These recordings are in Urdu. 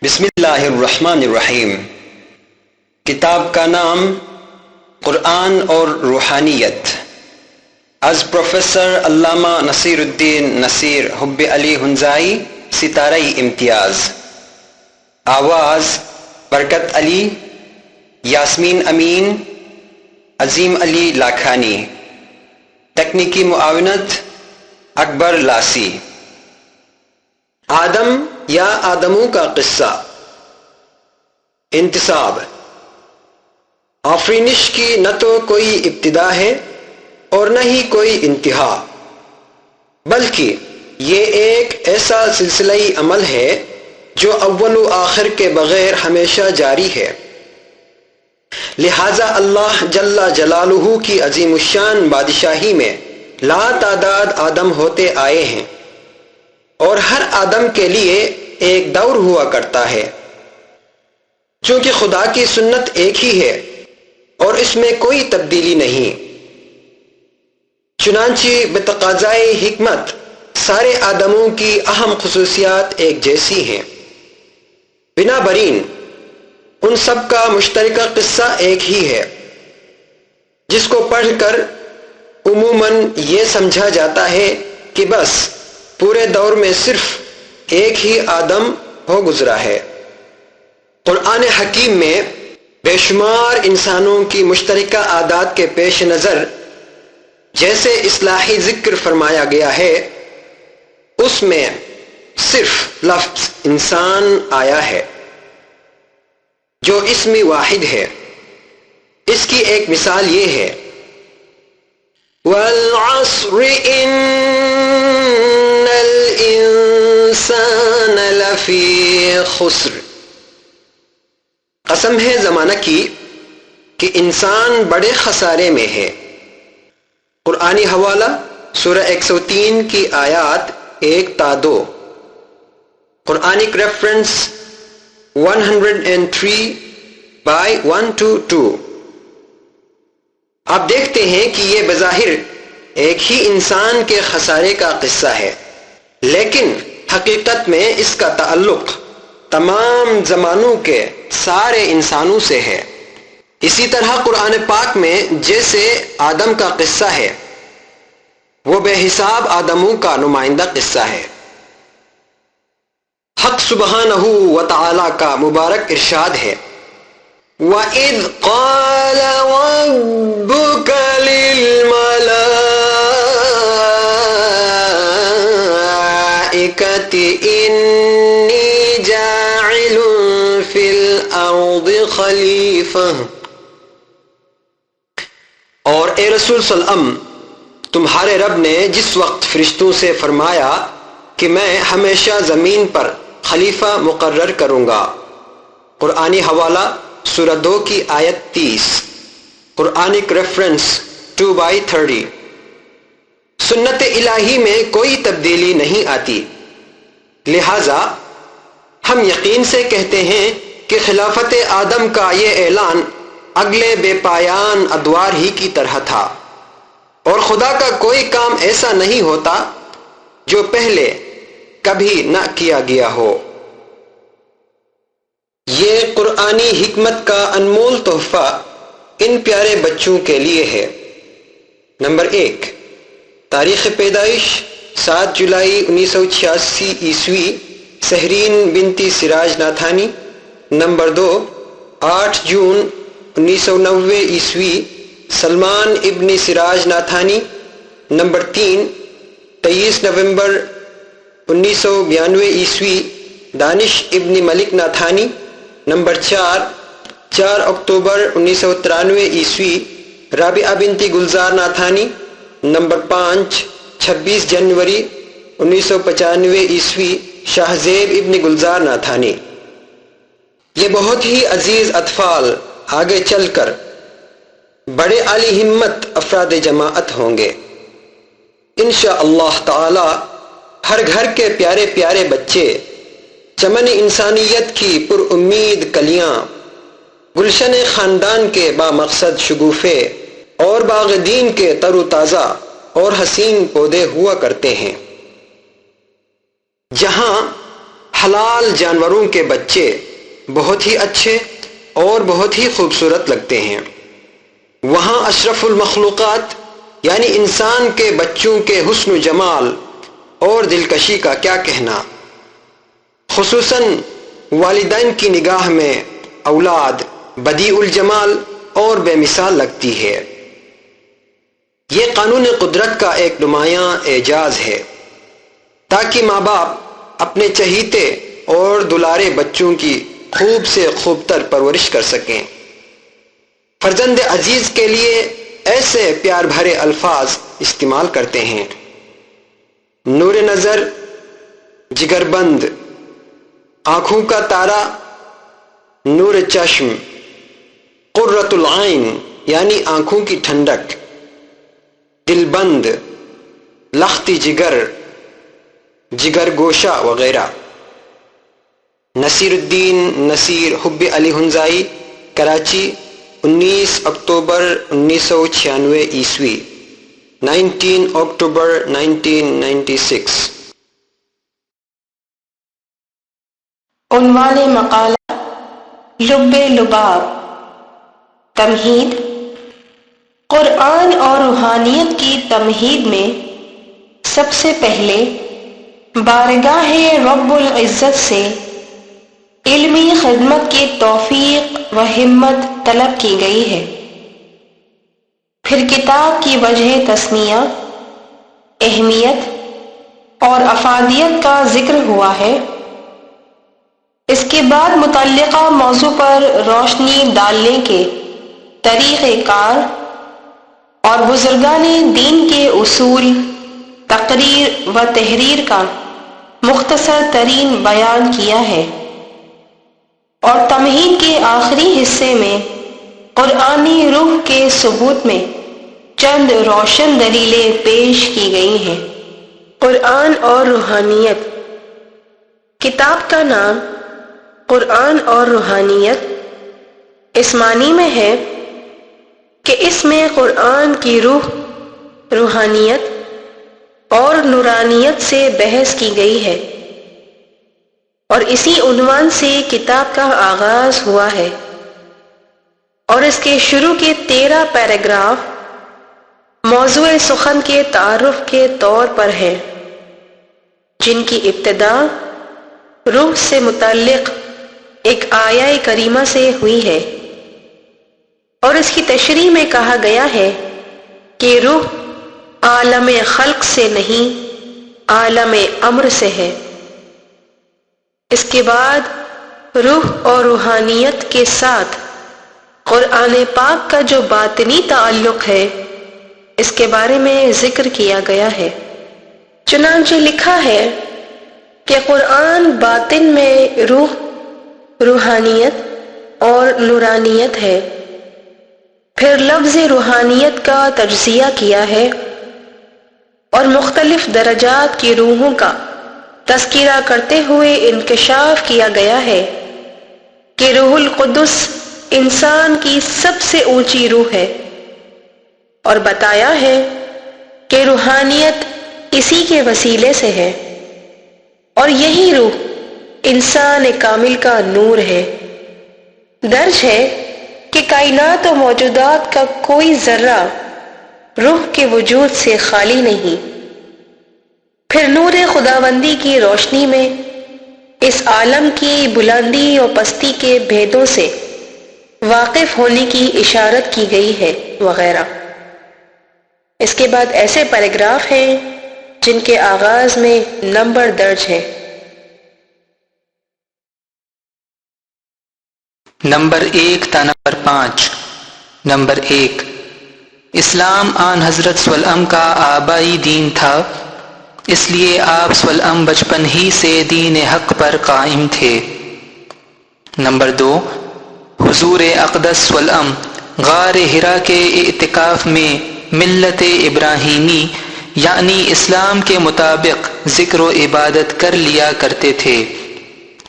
بسم اللہ الرحمن الرحیم۔ کتاب کا نام قرآن اور روحانیت، از پروفیسر علامہ نصیر الدین نصیر حب علی ہنزائی، ستارہ امتیاز۔ آواز برکت علی، یاسمین امین، عظیم علی لاکھانی۔ تکنیکی معاونت اکبر لاسی۔ آدم یا آدموں کا قصہ۔ انتصاب۔ آفرینش کی نہ تو کوئی ابتدا ہے اور نہ ہی کوئی انتہا، بلکہ یہ ایک ایسا سلسلہ عمل ہے جو اول و آخر کے بغیر ہمیشہ جاری ہے۔ لہذا اللہ جل جلالہ کی عظیم الشان بادشاہی میں لا تعداد آدم ہوتے آئے ہیں، اور ہر آدم کے لیے ایک دور ہوا کرتا ہے۔ چونکہ خدا کی سنت ایک ہی ہے اور اس میں کوئی تبدیلی نہیں، چنانچہ بتقاضائے حکمت سارے آدموں کی اہم خصوصیات ایک جیسی ہیں۔ بنا برین ان سب کا مشترکہ قصہ ایک ہی ہے، جس کو پڑھ کر عموماً یہ سمجھا جاتا ہے کہ بس پورے دور میں صرف ایک ہی آدم ہو گزرا ہے۔ قرآن حکیم میں بے شمار انسانوں کی مشترکہ عادات کے پیش نظر جیسے اصلاحی ذکر فرمایا گیا ہے، اس میں صرف لفظ انسان آیا ہے جو اسم واحد ہے۔ اس کی ایک مثال یہ ہے، وَالْعَصْرِ إِنَّ الْإِنسَانَ لَفِي خُسْرٍ۔ قسم ہے زمانہ کی کہ انسان بڑے خسارے میں ہے۔ قرآنی حوالہ سورہ 103 کی آیات 1 تا 2۔ Quranic reference 103 by 1 to 2۔ آپ دیکھتے ہیں کہ یہ بظاہر ایک ہی انسان کے خسارے کا قصہ ہے، لیکن حقیقت میں اس کا تعلق تمام زمانوں کے سارے انسانوں سے ہے۔ اسی طرح قرآن پاک میں جیسے آدم کا قصہ ہے، وہ بے حساب آدموں کا نمائندہ قصہ ہے۔ حق سبحانہ و تعالی کا مبارک ارشاد ہے، وَإِذْ قَالَ رَبُّكَ لِلْمَلَائِكَةِ إِنِّي جَاعِلٌ فِي الْأَرْضِ خَلِيفَةً۔ اور اے رسول صلی اللہ علیہ وسلم، تمہارے رب نے جس وقت فرشتوں سے فرمایا کہ میں ہمیشہ زمین پر خلیفہ مقرر کروں گا۔ قرآنی حوالہ سورہ 2 کی آیت 30۔ Quranic reference 2/30۔ سنت الہی میں کوئی تبدیلی نہیں آتی، لہذا ہم یقین سے کہتے ہیں کہ خلافت آدم کا یہ اعلان اگلے بے پایان ادوار ہی کی طرح تھا، اور خدا کا کوئی کام ایسا نہیں ہوتا جو پہلے کبھی نہ کیا گیا ہو۔ یہ قرآنی حکمت کا انمول تحفہ ان پیارے بچوں کے لیے ہے۔ نمبر 1، تاریخ پیدائش 7 جولائی 1986 عیسوی، سہرین بنتی سراج ناتھانی۔ نمبر 2، 8 جون 1990 عیسوی، سلمان ابن سراج ناتھانی۔ نمبر 3، 23 نومبر 1992 عیسوی، دانش ابن ملک ناتھانی۔ نمبر 4 اکتوبر 1993 عیسوی، رابعہ بنتی گلزار ناتھانی۔ نمبر 5، 26 جنوری 1995 عیسوی، شاہ زیب ابن گلزار ناتھانی۔ یہ بہت ہی عزیز اطفال آگے چل کر بڑے عالی ہمت افراد جماعت ہوں گے۔ انشاءاللہ تعالی ہر گھر کے پیارے پیارے بچے چمن انسانیت کی پر امید کلیاں، گلشن خاندان کے بامقصد شگوفے اور باغ دین کے تر و تازہ اور حسین پودے ہوا کرتے ہیں، جہاں حلال جانوروں کے بچے بہت ہی اچھے اور بہت ہی خوبصورت لگتے ہیں، وہاں اشرف المخلوقات یعنی انسان کے بچوں کے حسن و جمال اور دلکشی کا کیا کہنا، خصوصاً والدین کی نگاہ میں اولاد بدیع الجمال اور بے مثال لگتی ہے۔ یہ قانون قدرت کا ایک نمایاں اعجاز ہے تاکہ ماں باپ اپنے چہیتے اور دلارے بچوں کی خوب سے خوب تر پرورش کر سکیں۔ فرزند عزیز کے لیے ایسے پیار بھرے الفاظ استعمال کرتے ہیں: نور نظر، جگر بند، آنکھوں کا تارا، نور چشم، قرۃ العین یعنی آنکھوں کی ٹھنڈک، دل بند، لختی جگر، جگر گوشہ وغیرہ۔ نصیر الدین نصیر حب علی ہنزائی، کراچی، 19 اکتوبر 1996 عیسوی، 19 اکتوبر 1996۔ عنوان مقالہ لب لباب، تمہید۔ قرآن اور روحانیت کی تمہید میں سب سے پہلے بارگاہ رب العزت سے علمی خدمت کی توفیق و ہمت طلب کی گئی ہے، پھر کتاب کی وجہ تسمیہ، اہمیت اور افادیت کا ذکر ہوا ہے۔ اس کے بعد متعلقہ موضوع پر روشنی ڈالنے کے طریقہ کار اور بزرگان دین کے اصول، تقریر و تحریر کا مختصر ترین بیان کیا ہے، اور تمہید کے آخری حصے میں قرآنی روح کے ثبوت میں چند روشن دلیلیں پیش کی گئی ہیں۔ قرآن اور روحانیت۔ کتاب کا نام قرآن اور روحانیت اس معنی میں ہے کہ اس میں قرآن کی روح، روحانیت اور نورانیت سے بحث کی گئی ہے، اور اسی عنوان سے کتاب کا آغاز ہوا ہے، اور اس کے شروع کے 13 پیراگراف موضوع سخن کے تعارف کے طور پر ہیں، جن کی ابتدا روح سے متعلق ایک آیہ کریمہ سے ہوئی ہے، اور اس کی تشریح میں کہا گیا ہے کہ روح عالم خلق سے نہیں، عالم امر سے ہے۔ اس کے بعد روح اور روحانیت کے ساتھ قرآن پاک کا جو باطنی تعلق ہے، اس کے بارے میں ذکر کیا گیا ہے۔ چنانچہ لکھا ہے کہ قرآن باطن میں روح، روحانیت اور نورانیت ہے۔ پھر لفظ روحانیت کا تجزیہ کیا ہے اور مختلف درجات کی روحوں کا تذکرہ کرتے ہوئے انکشاف کیا گیا ہے کہ روح القدس انسان کی سب سے اونچی روح ہے، اور بتایا ہے کہ روحانیت اسی کے وسیلے سے ہے، اور یہی روح انسان کامل کا نور ہے۔ درج ہے کہ کائنات و موجودات کا کوئی ذرہ روح کے وجود سے خالی نہیں۔ پھر نور خداوندی کی روشنی میں اس عالم کی بلندی و پستی کے بھیدوں سے واقف ہونے کی اشارت کی گئی ہے وغیرہ۔ اس کے بعد ایسے پیراگراف ہیں جن کے آغاز میں نمبر درج ہے۔ نمبر 1 تا نمبر 5۔ نمبر 1، اسلام آن حضرت صلی اللہ علیہ وسلم کا آبائی دین تھا، اس لیے آپ صلی اللہ علیہ وسلم بچپن ہی سے دین حق پر قائم تھے۔ نمبر 2، حضور اقدس صلی اللہ علیہ وسلم غار حرا کے اعتکاف میں ملت ابراہیمی یعنی اسلام کے مطابق ذکر و عبادت کر لیا کرتے تھے،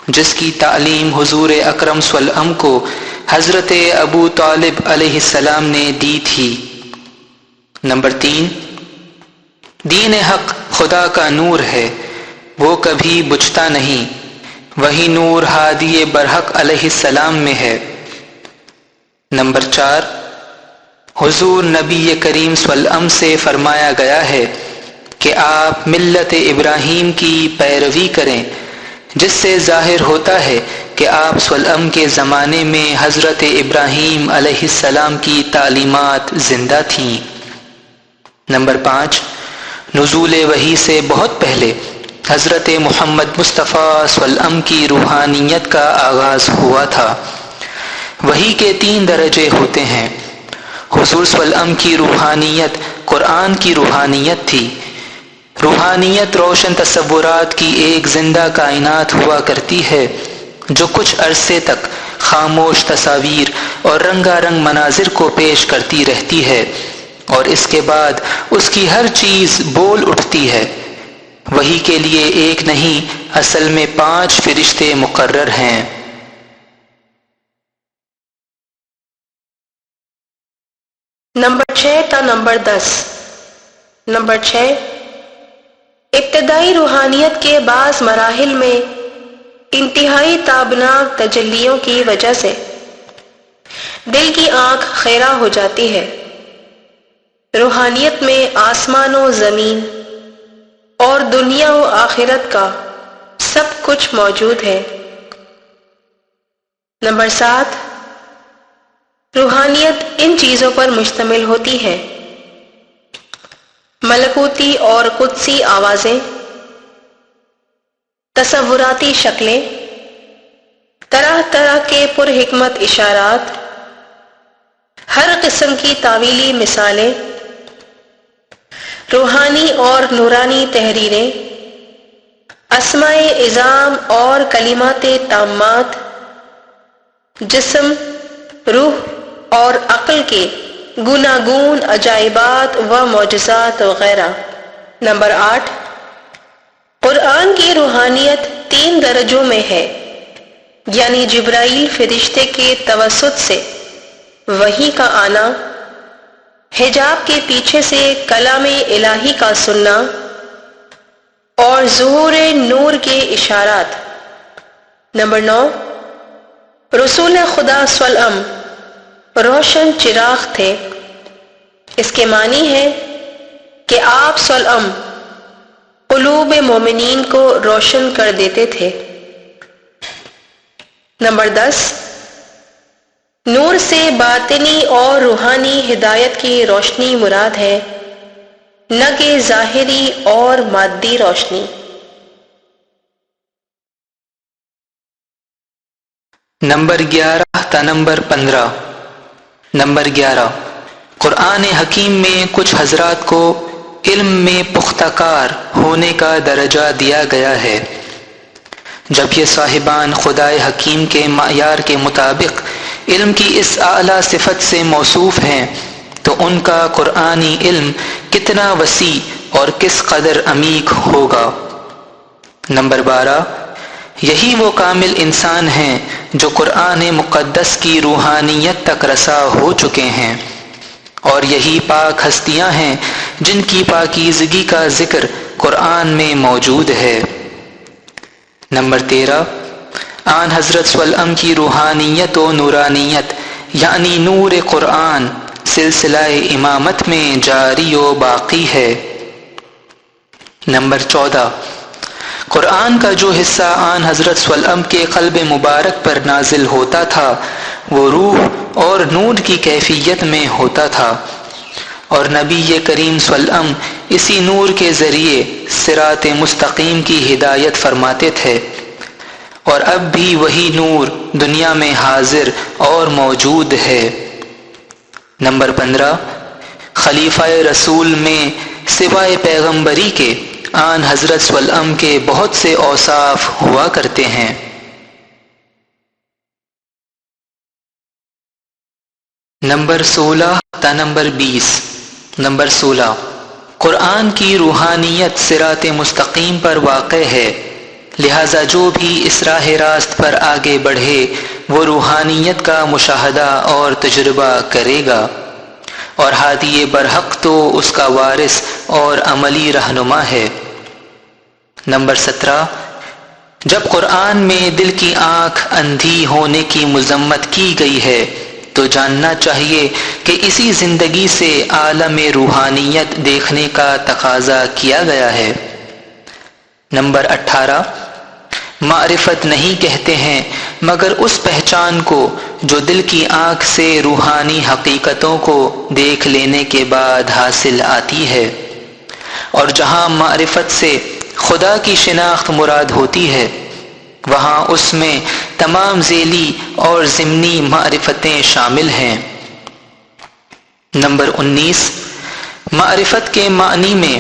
جس کی تعلیم حضور اکرم صلی اللہ علیہ وسلم کو حضرت ابو طالب علیہ السلام نے دی تھی۔ نمبر 3، دین حق خدا کا نور ہے، وہ کبھی بجھتا نہیں، وہی نور ہادی برحق علیہ السلام میں ہے۔ نمبر 4، حضور نبی کریم صلی اللہ علیہ وسلم سے فرمایا گیا ہے کہ آپ ملت ابراہیم کی پیروی کریں، جس سے ظاہر ہوتا ہے کہ آپ صلی اللہ علیہ وسلم کے زمانے میں حضرت ابراہیم علیہ السلام کی تعلیمات زندہ تھیں۔ نمبر 5، نزول وحی سے بہت پہلے حضرت محمد مصطفیٰ صلی اللہ علیہ وسلم کی روحانیت کا آغاز ہوا تھا۔ وحی کے 3 درجے ہوتے ہیں۔ حضور صلی اللہ علیہ وسلم کی روحانیت قرآن کی روحانیت تھی۔ روحانیت روشن تصورات کی ایک زندہ کائنات ہوا کرتی ہے جو کچھ عرصے تک خاموش تصاویر اور رنگا رنگ مناظر کو پیش کرتی رہتی ہے، اور اس کے بعد اس کی ہر چیز بول اٹھتی ہے۔ وحی کے لیے ایک نہیں، اصل میں 5 فرشتے مقرر ہیں۔ نمبر 6 تا نمبر 10۔ نمبر 6، ابتدائی روحانیت کے بعض مراحل میں انتہائی تابناک تجلیوں کی وجہ سے دل کی آنکھ خیرہ ہو جاتی ہے۔ روحانیت میں آسمان و زمین اور دنیا و آخرت کا سب کچھ موجود ہے۔ نمبر 7، روحانیت ان چیزوں پر مشتمل ہوتی ہے: ملکوتی اور قدسی آوازیں، تصوراتی شکلیں، طرح طرح کے پر حکمت اشارات، ہر قسم کی تعویلی مثالیں، روحانی اور نورانی تحریریں، اسماء اعظام اور کلمات تامات، جسم، روح اور عقل کے گوناگون عجائبات و معجزات وغیرہ۔ نمبر 8، قرآن کی روحانیت 3 درجوں میں ہے، یعنی جبرائیل فرشتے کے توسط سے وحی کا آنا، حجاب کے پیچھے سے کلام الہی کا سننا، اور ظہور نور کے اشارات۔ نمبر 9، رسول خدا صلی اللہ علیہ وسلم روشن چراغ تھے۔ اس کے معنی ہے کہ آپ صلی اللہ علیہ وسلم قلوب مومنین کو روشن کر دیتے تھے۔ نمبر 10، نور سے باطنی اور روحانی ہدایت کی روشنی مراد ہے، نہ کہ ظاہری اور مادی روشنی۔ نمبر 11 تا نمبر 15۔ نمبر 11، قرآن حکیم میں کچھ حضرات کو علم میں پختہ کار ہونے کا درجہ دیا گیا ہے۔ جب یہ صاحبان خدائے حکیم کے معیار کے مطابق علم کی اس اعلیٰ صفت سے موصوف ہیں تو ان کا قرآنی علم کتنا وسیع اور کس قدر عمیق ہوگا۔ نمبر 12، یہی وہ کامل انسان ہیں جو قرآن مقدس کی روحانیت تک رسا ہو چکے ہیں، اور یہی پاک ہستیاں ہیں جن کی پاکیزگی کا ذکر قرآن میں موجود ہے۔ نمبر 13، آن حضرت صلی اللہ علیہ وسلم کی روحانیت و نورانیت یعنی نور قرآن سلسلہ امامت میں جاری و باقی ہے۔ نمبر 14، قرآن کا جو حصہ آن حضرت صلی اللہ علیہ وسلم کے قلب مبارک پر نازل ہوتا تھا وہ روح اور نور کی کیفیت میں ہوتا تھا، اور نبی کریم صلی اللہ علیہ وسلم اسی نور کے ذریعے صراط مستقیم کی ہدایت فرماتے تھے، اور اب بھی وہی نور دنیا میں حاضر اور موجود ہے۔ نمبر 15، خلیفہ رسول میں سوائے پیغمبری کے آن حضرت صلی اللہ علیہ وسلم کے بہت سے اوصاف ہوا کرتے ہیں۔ نمبر 16 تا نمبر 20۔ نمبر 16، قرآن کی روحانیت صراط مستقیم پر واقع ہے، لہذا جو بھی اس راہ راست پر آگے بڑھے وہ روحانیت کا مشاہدہ اور تجربہ کرے گا، اور ہادی برحق تو اس کا وارث اور عملی رہنما ہے۔ نمبر 17، جب قرآن میں دل کی آنکھ اندھی ہونے کی مذمت کی گئی ہے تو جاننا چاہیے کہ اسی زندگی سے عالم روحانیت دیکھنے کا تقاضا کیا گیا ہے۔ نمبر 18، معرفت نہیں کہتے ہیں مگر اس پہچان کو جو دل کی آنکھ سے روحانی حقیقتوں کو دیکھ لینے کے بعد حاصل آتی ہے، اور جہاں معرفت سے خدا کی شناخت مراد ہوتی ہے وہاں اس میں تمام ذیلی اور ضمنی معرفتیں شامل ہیں۔ نمبر 19، معرفت کے معنی میں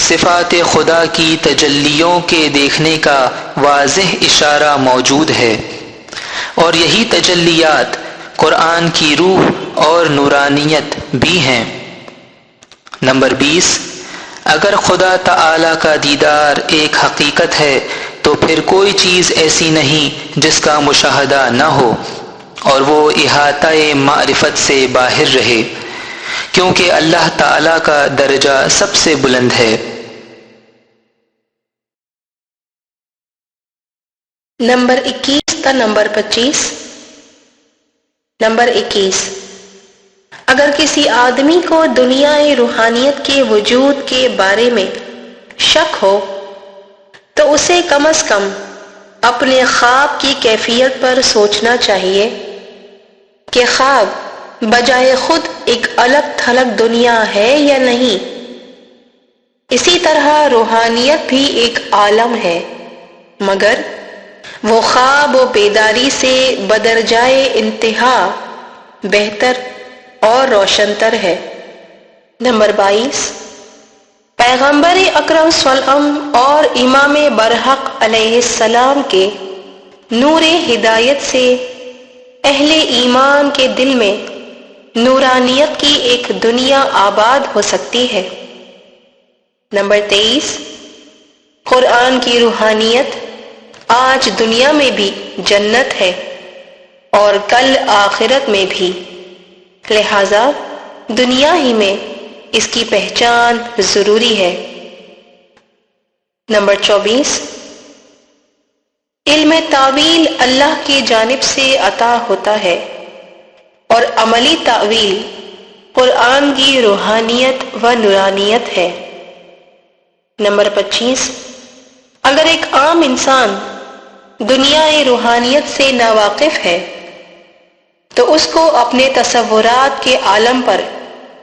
صفات خدا کی تجلیوں کے دیکھنے کا واضح اشارہ موجود ہے، اور یہی تجلیات قرآن کی روح اور نورانیت بھی ہیں۔ نمبر 20، اگر خدا تعالی کا دیدار ایک حقیقت ہے تو پھر کوئی چیز ایسی نہیں جس کا مشاہدہ نہ ہو اور وہ احاطہ معرفت سے باہر رہے، کیونکہ اللہ تعالی کا درجہ سب سے بلند ہے۔ نمبر 21 تا نمبر 25۔ نمبر 21، اگر کسی آدمی کو دنیا روحانیت کے وجود کے بارے میں شک ہو تو اسے کم از کم اپنے خواب کی کیفیت پر سوچنا چاہیے کہ خواب بجائے خود ایک الگ تھلگ دنیا ہے یا نہیں۔ اسی طرح روحانیت بھی ایک عالم ہے، مگر وہ خواب و بیداری سے بدرجائے انتہا بہتر اور روشنتر ہے۔ نمبر 22، پیغمبر اکرم صلی اللہ علیہ وسلم اور امام برحق علیہ السلام کے نور ہدایت سے اہل ایمان کے دل میں نورانیت کی ایک دنیا آباد ہو سکتی ہے۔ نمبر 23، قرآن کی روحانیت آج دنیا میں بھی جنت ہے اور کل آخرت میں بھی، لہذا دنیا ہی میں اس کی پہچان ضروری ہے۔ نمبر 24، علم تاویل اللہ کی جانب سے عطا ہوتا ہے اور عملی تاویل قرآن کی روحانیت و نورانیت ہے۔ نمبر 25، اگر ایک عام انسان دنیا روحانیت سے ناواقف ہے تو اس کو اپنے تصورات کے عالم پر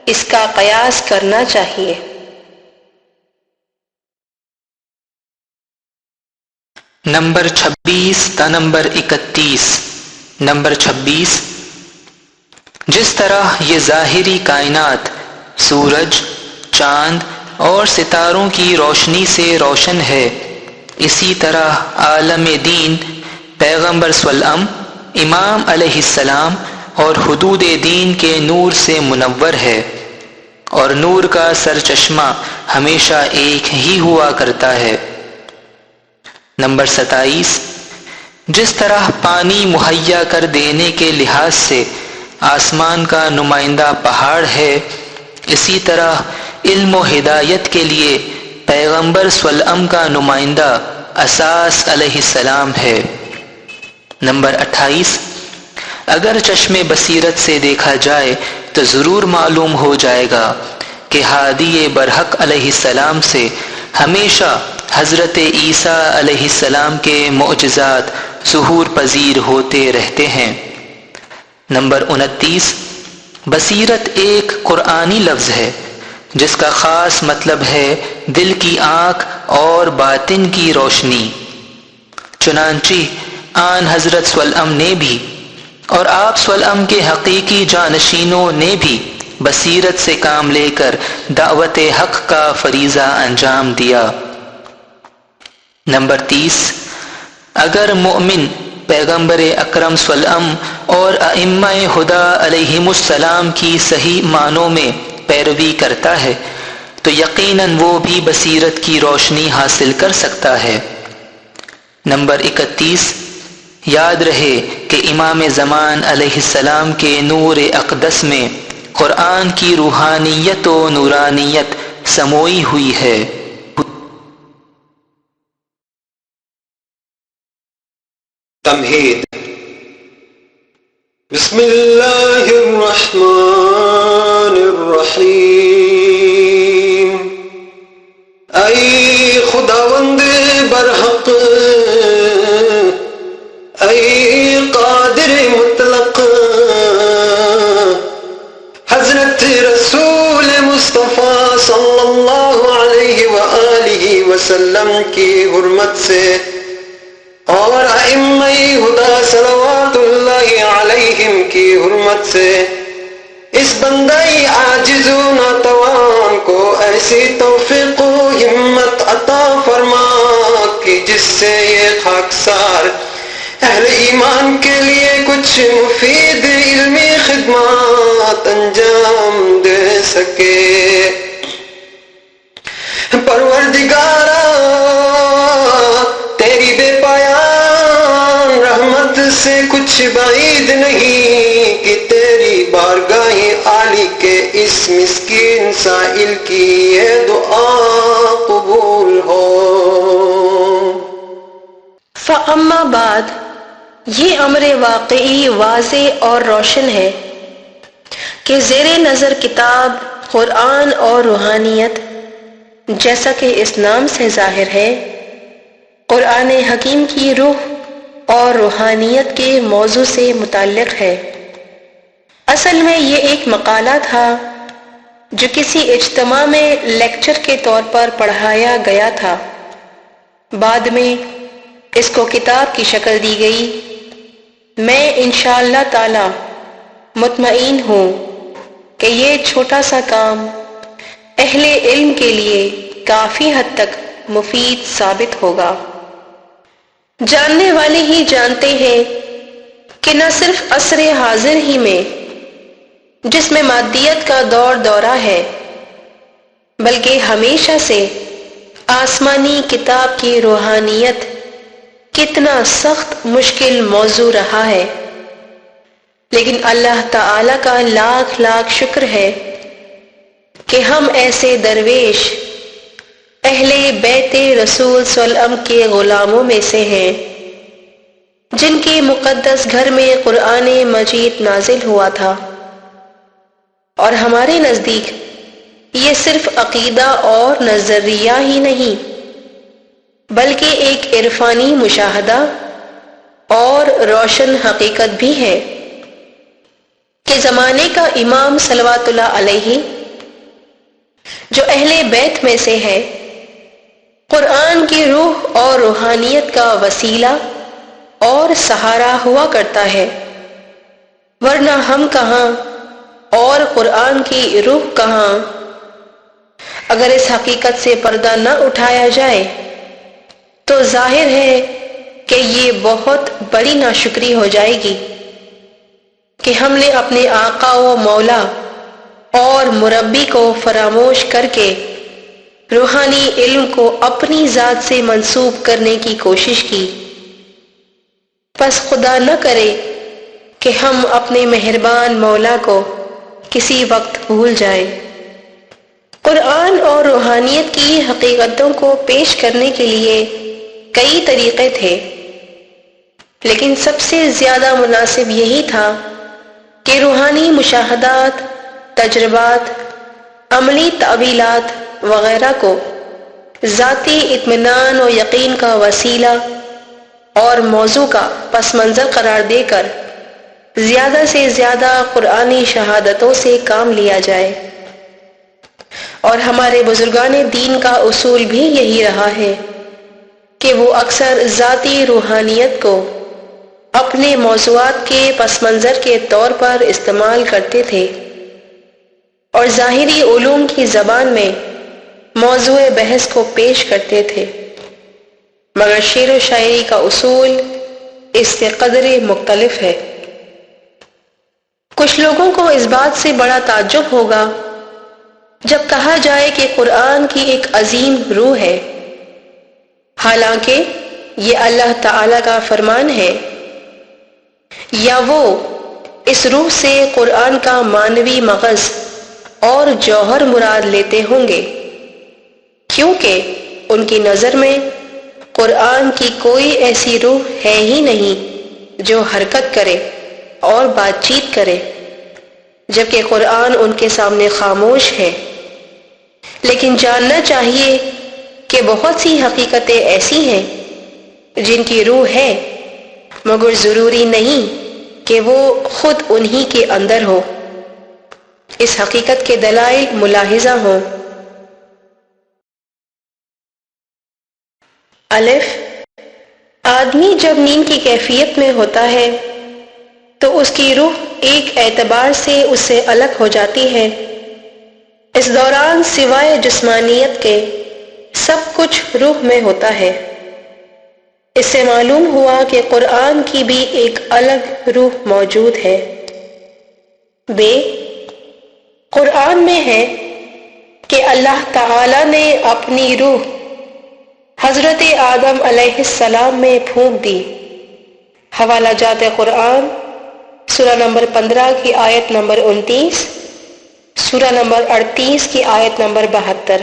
اس کا قیاس کرنا چاہیے۔ نمبر 26 تا نمبر 31۔ نمبر 26، جس طرح یہ ظاہری کائنات سورج، چاند اور ستاروں کی روشنی سے روشن ہے، اسی طرح عالم دین پیغمبر صلی اللہ علیہ وسلم، امام علیہ السلام اور حدود دین کے نور سے منور ہے، اور نور کا سرچشمہ ہمیشہ ایک ہی ہوا کرتا ہے۔ نمبر 27، جس طرح پانی مہیا کر دینے کے لحاظ سے آسمان کا نمائندہ پہاڑ ہے، اسی طرح علم و ہدایت کے لیے پیغمبر صلی اللہ علیہ وسلم کا نمائندہ اساس علیہ السلام ہے۔ نمبر 28، اگر چشم بصیرت سے دیکھا جائے تو ضرور معلوم ہو جائے گا کہ ہادی برحق علیہ السلام سے ہمیشہ حضرت عیسیٰ علیہ السلام کے معجزات ظہور پذیر ہوتے رہتے ہیں۔ نمبر 29، بصیرت ایک قرآنی لفظ ہے جس کا خاص مطلب ہے دل کی آنکھ اور باطن کی روشنی۔ چنانچہ آن حضرت صلی اللہ علیہ وسلم نے بھی اور آپ صلی اللہ علیہ وسلم کے حقیقی جانشینوں نے بھی بصیرت سے کام لے کر دعوت حق کا فریضہ انجام دیا۔ نمبر 30، اگر مومن پیغمبر اکرم صلی اللہ علیہ وسلم اور ائمہ ہدی علیہم السلام کی صحیح معنوں میں پیروی کرتا ہے تو یقیناً وہ بھی بصیرت کی روشنی حاصل کر سکتا ہے۔ نمبر 31، یاد رہے کہ امام زمان علیہ السلام کے نور اقدس میں قرآن کی روحانیت و نورانیت سموئی ہوئی ہے۔ تمہید۔ بسم اللہ الرحمن الرحیم۔ اے خداوند برحق، اے قادر مطلق، حضرت رسول مصطفیٰ صلی اللہ علیہ وآلہ وسلم کی حرمت سے اور ائمہ ہدی صلوات اللہ علیہم کی حرمت سے اس بندہ عاجز و ناتوان کو ایسی توفیق و ہمت عطا فرما کہ جس سے یہ خاکسار اہل ایمان کے لیے کچھ مفید علمی خدمات انجام دے سکے۔ پروردگارا، تیری بے پایان رحمت سے کچھ بعید نہیں کہ تیری بارگاہ عالی کے اس مسکین سائل کی یہ دعا قبول ہو۔ فاما بعد، یہ امر واقعی واضح اور روشن ہے کہ زیر نظر کتاب قرآن اور روحانیت، جیسا کہ اس نام سے ظاہر ہے، قرآن حکیم کی روح اور روحانیت کے موضوع سے متعلق ہے۔ اصل میں یہ ایک مقالہ تھا جو کسی اجتماع میں لیکچر کے طور پر پڑھایا گیا تھا۔ بعد میں اس کو کتاب کی شکل دی گئی۔ میں انشاءاللہ تعالی مطمئن ہوں کہ یہ چھوٹا سا کام اہل علم کے لیے کافی حد تک مفید ثابت ہوگا۔ جاننے والے ہی جانتے ہیں کہ نہ صرف عصر حاضر ہی میں، جس میں مادیت کا دور دورہ ہے، بلکہ ہمیشہ سے آسمانی کتاب کی روحانیت کتنا سخت مشکل موضوع رہا ہے، لیکن اللہ تعالی کا لاکھ لاکھ شکر ہے کہ ہم ایسے درویش اہل بیت رسول صلی اللہ علیہ وسلم کے غلاموں میں سے ہیں جن کے مقدس گھر میں قرآن مجید نازل ہوا تھا، اور ہمارے نزدیک یہ صرف عقیدہ اور نظریہ ہی نہیں بلکہ ایک عرفانی مشاہدہ اور روشن حقیقت بھی ہے کہ زمانے کا امام صلوات اللہ علیہ، جو اہل بیت میں سے ہے، قرآن کی روح اور روحانیت کا وسیلہ اور سہارا ہوا کرتا ہے، ورنہ ہم کہاں اور قرآن کی روح کہاں؟ اگر اس حقیقت سے پردہ نہ اٹھایا جائے تو ظاہر ہے کہ یہ بہت بڑی ناشکری ہو جائے گی کہ ہم نے اپنے آقا و مولا اور مربی کو فراموش کر کے روحانی علم کو اپنی ذات سے منسوب کرنے کی کوشش کی۔ پس خدا نہ کرے کہ ہم اپنے مہربان مولا کو کسی وقت بھول جائیں۔ قرآن اور روحانیت کی حقیقتوں کو پیش کرنے کے لیے کئی طریقے تھے، لیکن سب سے زیادہ مناسب یہی تھا کہ روحانی مشاہدات، تجربات، عملی تعویلات وغیرہ کو ذاتی اطمینان و یقین کا وسیلہ اور موضوع کا پس منظر قرار دے کر زیادہ سے زیادہ قرآنی شہادتوں سے کام لیا جائے۔ اور ہمارے بزرگان دین کا اصول بھی یہی رہا ہے کہ وہ اکثر ذاتی روحانیت کو اپنے موضوعات کے پس منظر کے طور پر استعمال کرتے تھے اور ظاہری علوم کی زبان میں موضوع بحث کو پیش کرتے تھے، مگر شعر و شاعری کا اصول اس سے قدر مختلف ہے۔ کچھ لوگوں کو اس بات سے بڑا تعجب ہوگا جب کہا جائے کہ قرآن کی ایک عظیم روح ہے، حالانکہ یہ اللہ تعالی کا فرمان ہے، یا وہ اس روح سے قرآن کا معنوی مغز اور جوہر مراد لیتے ہوں گے، کیونکہ ان کی نظر میں قرآن کی کوئی ایسی روح ہے ہی نہیں جو حرکت کرے اور بات چیت کرے، جبکہ قرآن ان کے سامنے خاموش ہے۔ لیکن جاننا چاہیے کہ بہت سی حقیقتیں ایسی ہیں جن کی روح ہے، مگر ضروری نہیں کہ وہ خود انہی کے اندر ہو، اس حقیقت کے دلائل ملاحظہ ہوں۔ الف، آدمی جب نیند کی کیفیت میں ہوتا ہے تو اس کی روح ایک اعتبار سے اس سے الگ ہو جاتی ہے۔ اس دوران سوائے جسمانیت کے سب کچھ روح میں ہوتا ہے۔ اس سے معلوم ہوا کہ قرآن کی بھی ایک الگ روح موجود ہے۔ ب، قرآن میں ہے کہ اللہ تعالی نے اپنی روح حضرت آدم علیہ السلام میں پھونک دی۔ حوالہ جات قرآن، سورہ نمبر 15 کی آیت نمبر 29، سورہ نمبر 38 کی آیت نمبر 72،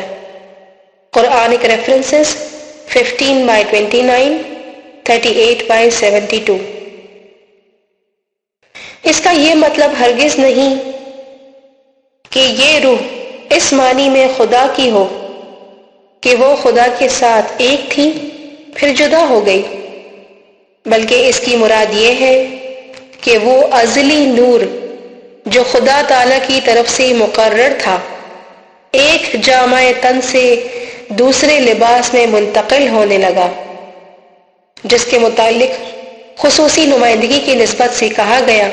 قرآنک ریفرنسز 15/29، 38/72۔ اس کا یہ مطلب ہرگز نہیں کہ یہ روح اس معنی میں خدا کی ہو کہ وہ خدا کے ساتھ ایک تھی پھر جدا ہو گئی، بلکہ اس کی مراد یہ ہے کہ وہ ازلی نور جو خدا تعالی کی طرف سے مقرر تھا، ایک جامع تن سے دوسرے لباس میں منتقل ہونے لگا، جس کے متعلق خصوصی نمائندگی کی نسبت سے کہا گیا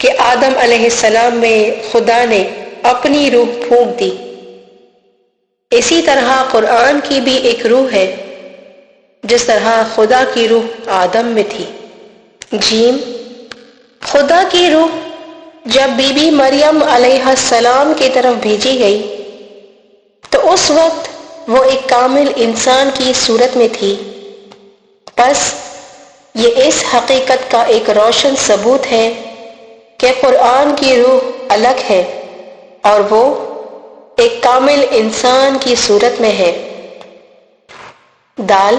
کہ آدم علیہ السلام میں خدا نے اپنی روح پھونک دی۔ اسی طرح قرآن کی بھی ایک روح ہے، جس طرح خدا کی روح آدم میں تھی۔ جیم، خدا کی روح جب بی بی مریم علیہ السلام کی طرف بھیجی گئی تو اس وقت وہ ایک کامل انسان کی صورت میں تھی۔ بس یہ اس حقیقت کا ایک روشن ثبوت ہے کہ قرآن کی روح الگ ہے اور وہ ایک کامل انسان کی صورت میں ہے۔ دال،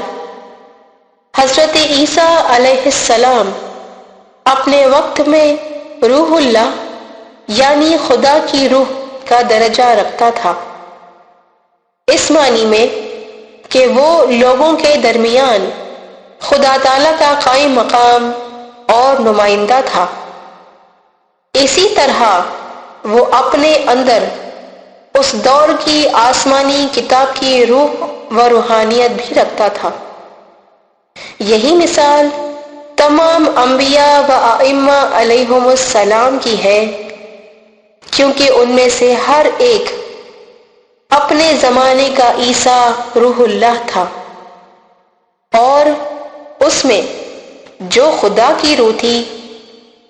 حضرت عیسیٰ علیہ السلام اپنے وقت میں روح اللہ یعنی خدا کی روح کا درجہ رکھتا تھا، اس معنی میں کہ وہ لوگوں کے درمیان خدا تعالی کا قائم مقام اور نمائندہ تھا۔ اسی طرح وہ اپنے اندر اس دور کی آسمانی کتاب کی روح و روحانیت بھی رکھتا تھا۔ یہی مثال تمام انبیاء و ائمہ علیہم السلام کی ہے، کیونکہ ان میں سے ہر ایک اپنے زمانے کا عیسیٰ روح اللہ تھا، اور اس میں جو خدا کی روح تھی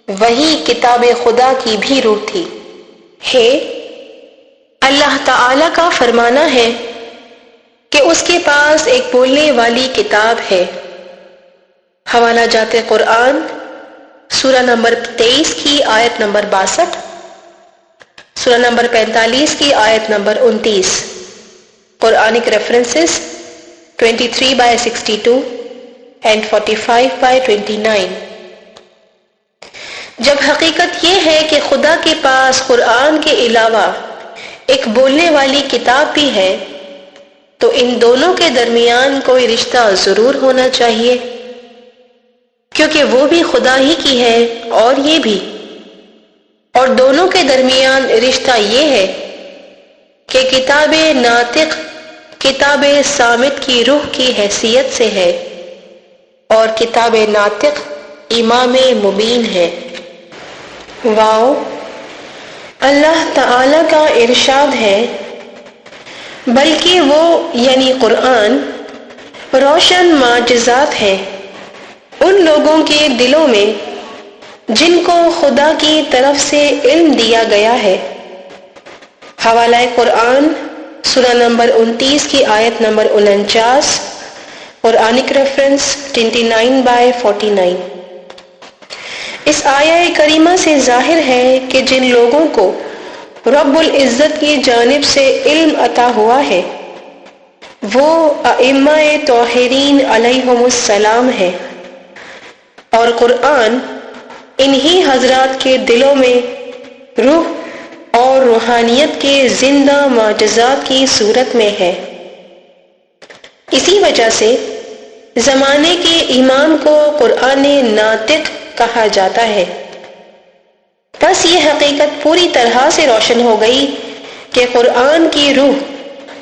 وہی کتاب خدا کی بھی روح تھی۔ ہے اللہ تعالی کا فرمانا ہے کہ اس کے پاس ایک بولنے والی کتاب ہے۔ حوالہ جات قرآن، سورہ نمبر 23 کی آیت نمبر 62، سورہ نمبر 45 کی آیت نمبر 29، قرآنک ریفرنسز 23/62 and 45/29۔ جب حقیقت یہ ہے کہ خدا کے پاس قرآن کے علاوہ ایک بولنے والی کتاب بھی ہے، تو ان دونوں کے درمیان کوئی رشتہ ضرور ہونا چاہیے، کیونکہ وہ بھی خدا ہی کی ہے اور یہ بھی، اور دونوں کے درمیان رشتہ یہ ہے کہ کتاب ناطق کتاب صامت کی روح کی حیثیت سے ہے اور کتاب ناطق امام مبین ہے۔ واو، اللہ تعالی کا ارشاد ہے، بلکہ وہ یعنی قرآن روشن معجزات ہے ان لوگوں کے دلوں میں جن کو خدا کی طرف سے علم دیا گیا ہے۔ حوالہ قرآن، سورہ نمبر 29 کی آیت نمبر 49، قرآنک ریفرنس 29/49۔ اس آیہ کریمہ سے ظاہر ہے کہ جن لوگوں کو رب العزت کی جانب سے علم عطا ہوا ہے وہ ائمہ طاہرین علیہم السلام ہے، اور قرآن انہی حضرات کے دلوں میں روح اور روحانیت کے زندہ معجزات کی صورت میں ہے۔ اسی وجہ سے زمانے کے امام کو قرآن ناطق کہا جاتا ہے۔ بس یہ حقیقت پوری طرح سے روشن ہو گئی کہ قرآن کی روح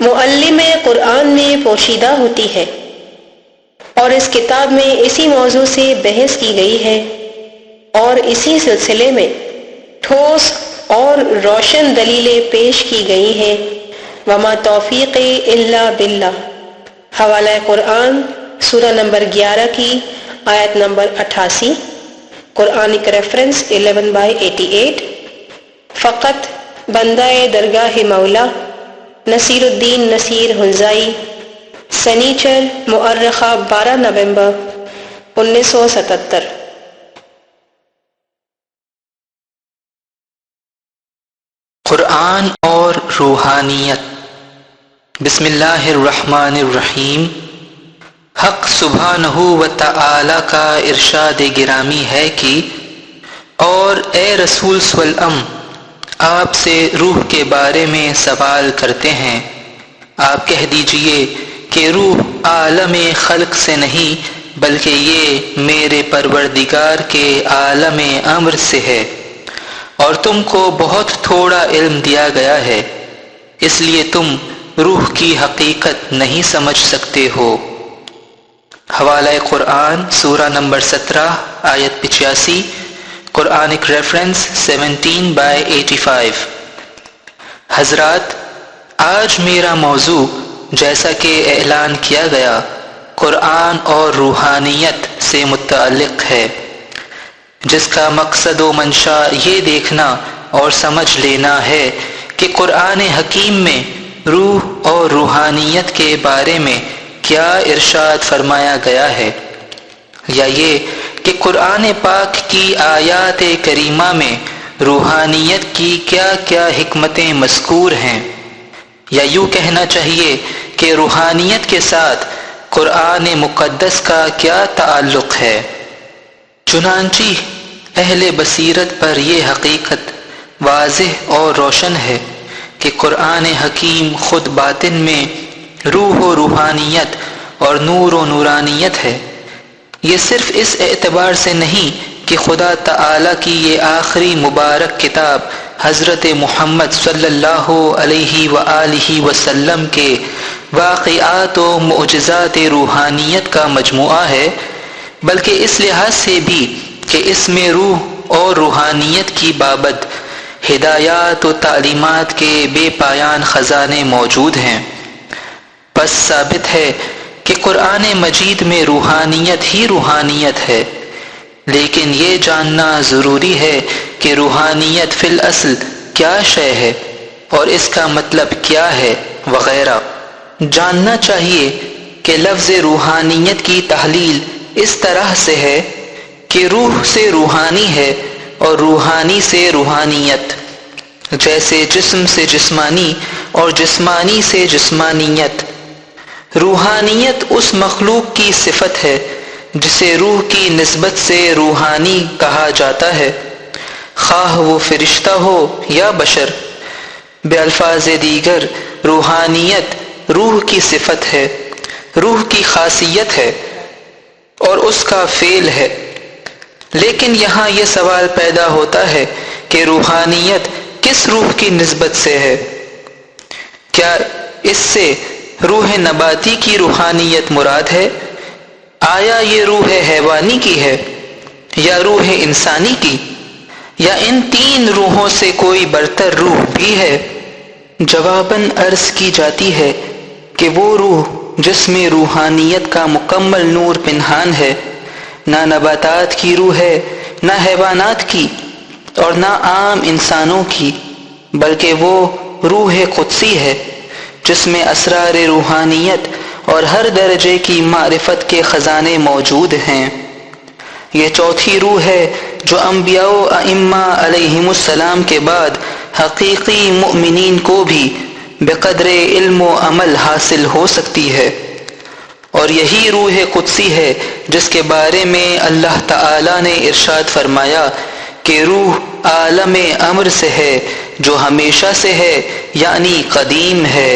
معلم قرآن میں پوشیدہ ہوتی ہے، اور اس کتاب میں اسی موضوع سے بحث کی گئی ہے، اور اسی سلسلے میں ٹھوس اور روشن دلیلیں پیش کی گئی ہیں۔ وما توفیق الا باللہ، حوالہ قرآن سورہ نمبر 11 کی آیت نمبر 88، قرآنک ریفرنس 11/88۔ فقط بندہ درگاہ مولا نصیر الدین نصیر ہنزائی، سنیچر مؤرخہ 12 نومبر 1977۔ قرآن اور روحانیت۔ بسم اللہ الرحمن الرحیم۔ حق سبحانہ و تعالی کا ارشاد گرامی ہے کہ اور اے رسول صلی اللہ علیہ وسلم آپ سے روح کے بارے میں سوال کرتے ہیں، آپ کہہ دیجئے کہ روح عالم خلق سے نہیں بلکہ یہ میرے پروردگار کے عالم امر سے ہے، اور تم کو بہت تھوڑا علم دیا گیا ہے، اس لیے تم روح کی حقیقت نہیں سمجھ سکتے ہو۔ حوالہ قرآن سورہ نمبر 17 آیت 85، قرآنک ریفرنس 17/85۔ حضرات، آج میرا موضوع جیسا کہ اعلان کیا گیا قرآن اور روحانیت سے متعلق ہے، جس کا مقصد و منشا یہ دیکھنا اور سمجھ لینا ہے کہ قرآن حکیم میں روح اور روحانیت کے بارے میں کیا ارشاد فرمایا گیا ہے، یا یہ کہ قرآن پاک کی آیات کریمہ میں روحانیت کی کیا کیا حکمتیں مذکور ہیں، یا یوں کہنا چاہیے کہ روحانیت کے ساتھ قرآن مقدس کا کیا تعلق ہے۔ چنانچہ اہل بصیرت پر یہ حقیقت واضح اور روشن ہے کہ قرآن حکیم خود باطن میں روح و روحانیت اور نور و نورانیت ہے۔ یہ صرف اس اعتبار سے نہیں کہ خدا تعالی کی یہ آخری مبارک کتاب حضرت محمد صلی اللہ علیہ وآلہ وسلم کے واقعات و معجزات روحانیت کا مجموعہ ہے، بلکہ اس لحاظ سے بھی کہ اس میں روح اور روحانیت کی بابت ہدایات و تعلیمات کے بے پایان خزانے موجود ہیں۔ بس ثابت ہے کہ قرآن مجید میں روحانیت ہی روحانیت ہے، لیکن یہ جاننا ضروری ہے کہ روحانیت فی الاصل کیا شے ہے اور اس کا مطلب کیا ہے وغیرہ۔ جاننا چاہیے کہ لفظ روحانیت کی تحلیل اس طرح سے ہے کہ روح سے روحانی ہے اور روحانی سے روحانیت، جیسے جسم سے جسمانی اور جسمانی سے جسمانیت۔ روحانیت اس مخلوق کی صفت ہے جسے روح کی نسبت سے روحانی کہا جاتا ہے، خواہ وہ فرشتہ ہو یا بشر۔ بالفاظ دیگر روحانیت روح کی صفت ہے، روح کی خاصیت ہے اور اس کا فعل ہے۔ لیکن یہاں یہ سوال پیدا ہوتا ہے کہ روحانیت کس روح کی نسبت سے ہے؟ کیا اس سے روح نباتی کی روحانیت مراد ہے؟ آیا یہ روح حیوانی کی ہے یا روح انسانی کی، یا ان تین روحوں سے کوئی برتر روح بھی ہے؟ جواباً عرض کی جاتی ہے کہ وہ روح جس میں روحانیت کا مکمل نور پنہان ہے، نہ نباتات کی روح ہے، نہ حیوانات کی، اور نہ عام انسانوں کی، بلکہ وہ روح قدسی ہے جس میں اسرار روحانیت اور ہر درجے کی معرفت کے خزانے موجود ہیں۔ یہ چوتھی روح ہے جو انبیاء و ائمہ علیہم السلام کے بعد حقیقی مؤمنین کو بھی بقدر علم و عمل حاصل ہو سکتی ہے، اور یہی روح قدسی ہے جس کے بارے میں اللہ تعالی نے ارشاد فرمایا کہ روح عالم امر سے ہے جو ہمیشہ سے ہے یعنی قدیم ہے۔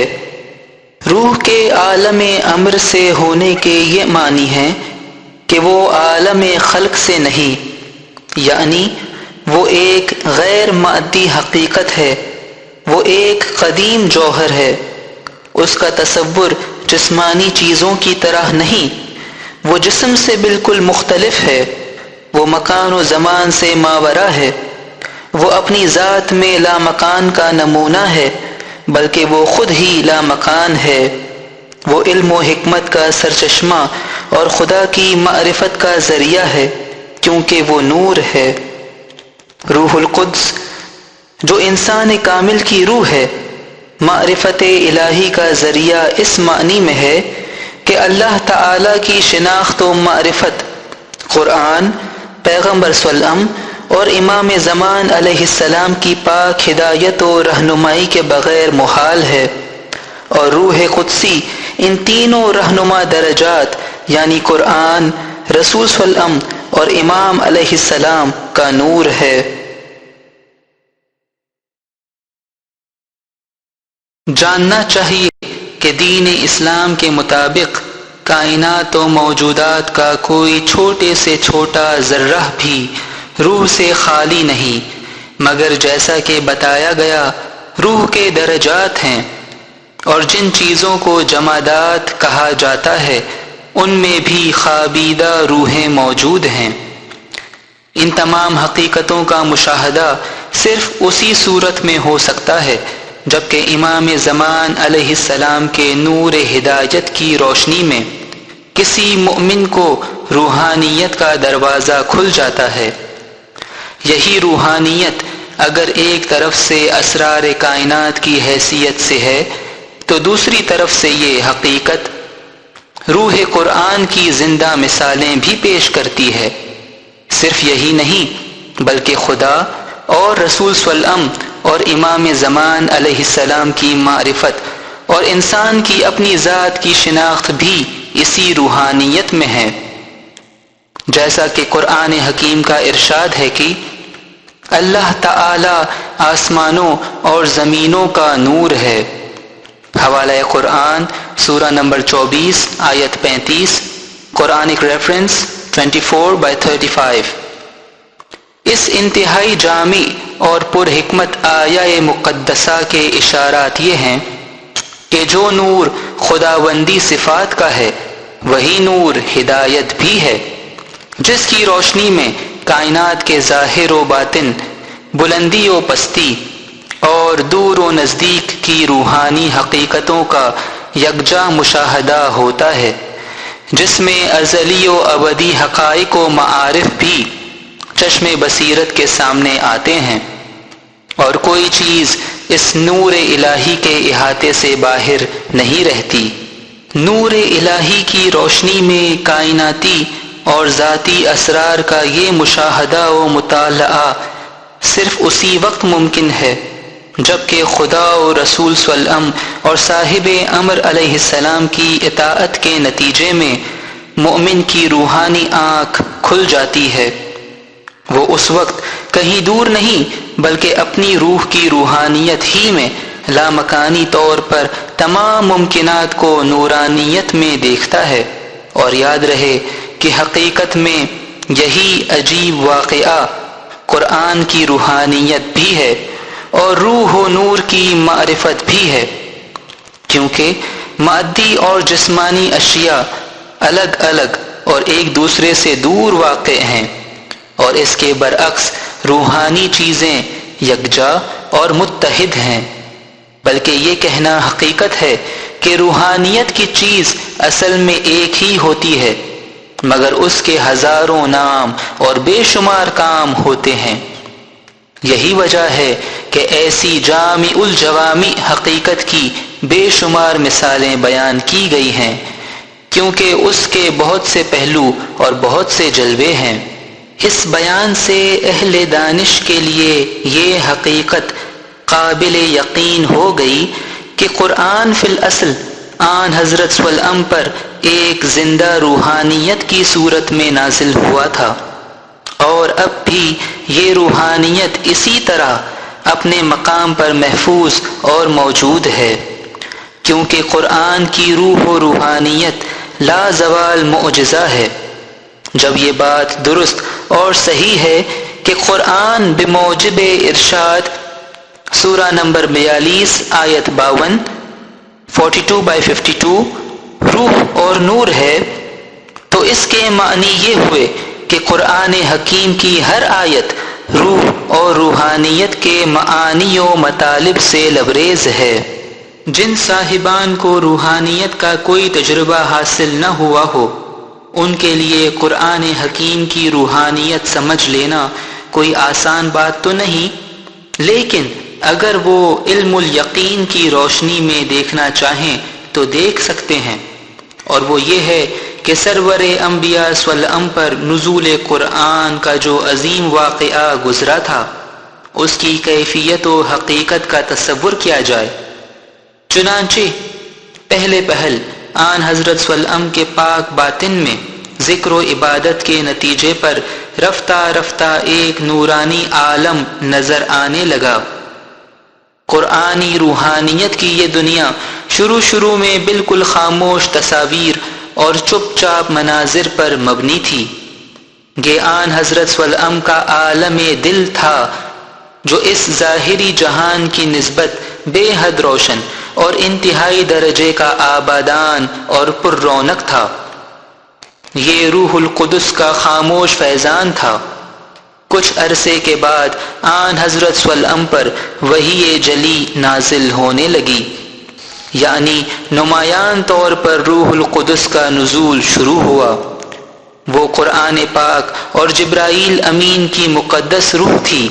روح کے عالم امر سے ہونے کے یہ معنی ہیں کہ وہ عالم خلق سے نہیں، یعنی وہ ایک غیر مادی حقیقت ہے، وہ ایک قدیم جوہر ہے، اس کا تصور جسمانی چیزوں کی طرح نہیں، وہ جسم سے بالکل مختلف ہے، وہ مکان و زمان سے ماورا ہے، وہ اپنی ذات میں لامکان کا نمونہ ہے بلکہ وہ خود ہی لامکان ہے، وہ علم و حکمت کا سرچشمہ اور خدا کی معرفت کا ذریعہ ہے کیونکہ وہ نور ہے۔ روح القدس جو انسان کامل کی روح ہے، معرفت الہی کا ذریعہ اس معنی میں ہے کہ اللہ تعالی کی شناخت و معرفت قرآن، پیغمبر صلی اللہ علیہ وسلم اور امام زمان علیہ السلام کی پاک ہدایت و رہنمائی کے بغیر محال ہے، اور روح قدسی ان تینوں رہنما درجات یعنی قرآن، رسول صلی اللہ علیہ وسلم اور امام علیہ السلام کا نور ہے۔ جاننا چاہیے کہ دین اسلام کے مطابق کائنات و موجودات کا کوئی چھوٹے سے چھوٹا ذرہ بھی روح سے خالی نہیں، مگر جیسا کہ بتایا گیا روح کے درجات ہیں، اور جن چیزوں کو جمادات کہا جاتا ہے ان میں بھی خوابیدہ روحیں موجود ہیں۔ ان تمام حقیقتوں کا مشاہدہ صرف اسی صورت میں ہو سکتا ہے جبکہ امام زمان علیہ السلام کے نور ہدایت کی روشنی میں کسی مؤمن کو روحانیت کا دروازہ کھل جاتا ہے۔ یہی روحانیت اگر ایک طرف سے اسرار کائنات کی حیثیت سے ہے تو دوسری طرف سے یہ حقیقت روح قرآن کی زندہ مثالیں بھی پیش کرتی ہے۔ صرف یہی نہیں بلکہ خدا اور رسول صلی اللہ علیہ وسلم اور امام زمان علیہ السلام کی معرفت اور انسان کی اپنی ذات کی شناخت بھی اسی روحانیت میں ہے، جیسا کہ قرآن حکیم کا ارشاد ہے کہ اللہ تعالی آسمانوں اور زمینوں کا نور ہے۔ حوالہ قرآن سورہ نمبر 24 آیت 35، قرآنک ریفرنس 24/35۔ اس انتہائی جامع اور پر حکمت آیہ مقدسہ کے اشارات یہ ہیں کہ جو نور خداوندی صفات کا ہے وہی نور ہدایت بھی ہے، جس کی روشنی میں کائنات کے ظاہر و باطن، بلندی و پستی اور دور و نزدیک کی روحانی حقیقتوں کا یکجا مشاہدہ ہوتا ہے، جس میں ازلی و ابدی حقائق و معارف بھی چشم بصیرت کے سامنے آتے ہیں، اور کوئی چیز اس نور الہی کے احاطے سے باہر نہیں رہتی۔ نور الہی کی روشنی میں کائناتی اور ذاتی اسرار کا یہ مشاہدہ و مطالعہ صرف اسی وقت ممکن ہے جبکہ خدا و رسول صلی اللہ علیہ وسلم اور صاحب امر علیہ السلام کی اطاعت کے نتیجے میں مومن کی روحانی آنکھ کھل جاتی ہے۔ وہ اس وقت کہیں دور نہیں بلکہ اپنی روح کی روحانیت ہی میں لامکانی طور پر تمام ممکنات کو نورانیت میں دیکھتا ہے، اور یاد رہے کہ حقیقت میں یہی عجیب واقعہ قرآن کی روحانیت بھی ہے اور روح و نور کی معرفت بھی ہے، کیونکہ مادی اور جسمانی اشیاء الگ الگ اور ایک دوسرے سے دور واقع ہیں، اور اس کے برعکس روحانی چیزیں یکجا اور متحد ہیں۔ بلکہ یہ کہنا حقیقت ہے کہ روحانیت کی چیز اصل میں ایک ہی ہوتی ہے، مگر اس کے ہزاروں نام اور بے شمار کام ہوتے ہیں۔ یہی وجہ ہے کہ ایسی جامع الجوامع حقیقت کی بے شمار مثالیں بیان کی گئی ہیں، کیونکہ اس کے بہت سے پہلو اور بہت سے جلوے ہیں۔ اس بیان سے اہل دانش کے لیے یہ حقیقت قابل یقین ہو گئی کہ قرآن فی الاصل آن حضرت صلی اللہ علیہ وسلم پر ایک زندہ روحانیت کی صورت میں نازل ہوا تھا، اور اب بھی یہ روحانیت اسی طرح اپنے مقام پر محفوظ اور موجود ہے، کیونکہ قرآن کی روح و روحانیت لا زوال معجزہ ہے۔ جب یہ بات درست اور صحیح ہے کہ قرآن بموجب ارشاد سورہ نمبر 42 آیت 52 42/52 روح اور نور ہے، تو اس کے معنی یہ ہوئے کہ قرآن حکیم کی ہر آیت روح اور روحانیت کے معانی و مطالب سے لبریز ہے۔ جن صاحبان کو روحانیت کا کوئی تجربہ حاصل نہ ہوا ہو، ان کے لیے قرآن حکیم کی روحانیت سمجھ لینا کوئی آسان بات تو نہیں، لیکن اگر وہ علم الیقین کی روشنی میں دیکھنا چاہیں تو دیکھ سکتے ہیں، اور وہ یہ ہے کہ سرور انبیاء صلی اللہ علیہ وسلم پر نزول قرآن کا جو عظیم واقعہ گزرا تھا، اس کی کیفیت و حقیقت کا تصور کیا جائے۔ چنانچہ پہلے پہل آن حضرت صلی اللہ علیہ وسلم کے پاک باطن میں ذکر و عبادت کے نتیجے پر رفتہ رفتہ ایک نورانی عالم نظر آنے لگا۔ قرآنی روحانیت کی یہ دنیا شروع میں بالکل خاموش تصاویر اور چپ چاپ مناظر پر مبنی تھی۔ یہ آن حضرت صلی اللہ علیہ وسلم کا عالم دل تھا، جو اس ظاہری جہان کی نسبت بے حد روشن اور انتہائی درجے کا آبادان اور پر رونق تھا۔ یہ روح القدس کا خاموش فیضان تھا۔ کچھ عرصے کے بعد آن حضرت صلی اللہ علیہ وسلم پر وحی جلی نازل ہونے لگی، یعنی نمایاں طور پر روح القدس کا نزول شروع ہوا۔ وہ قرآن پاک اور جبرائیل امین کی مقدس روح تھی۔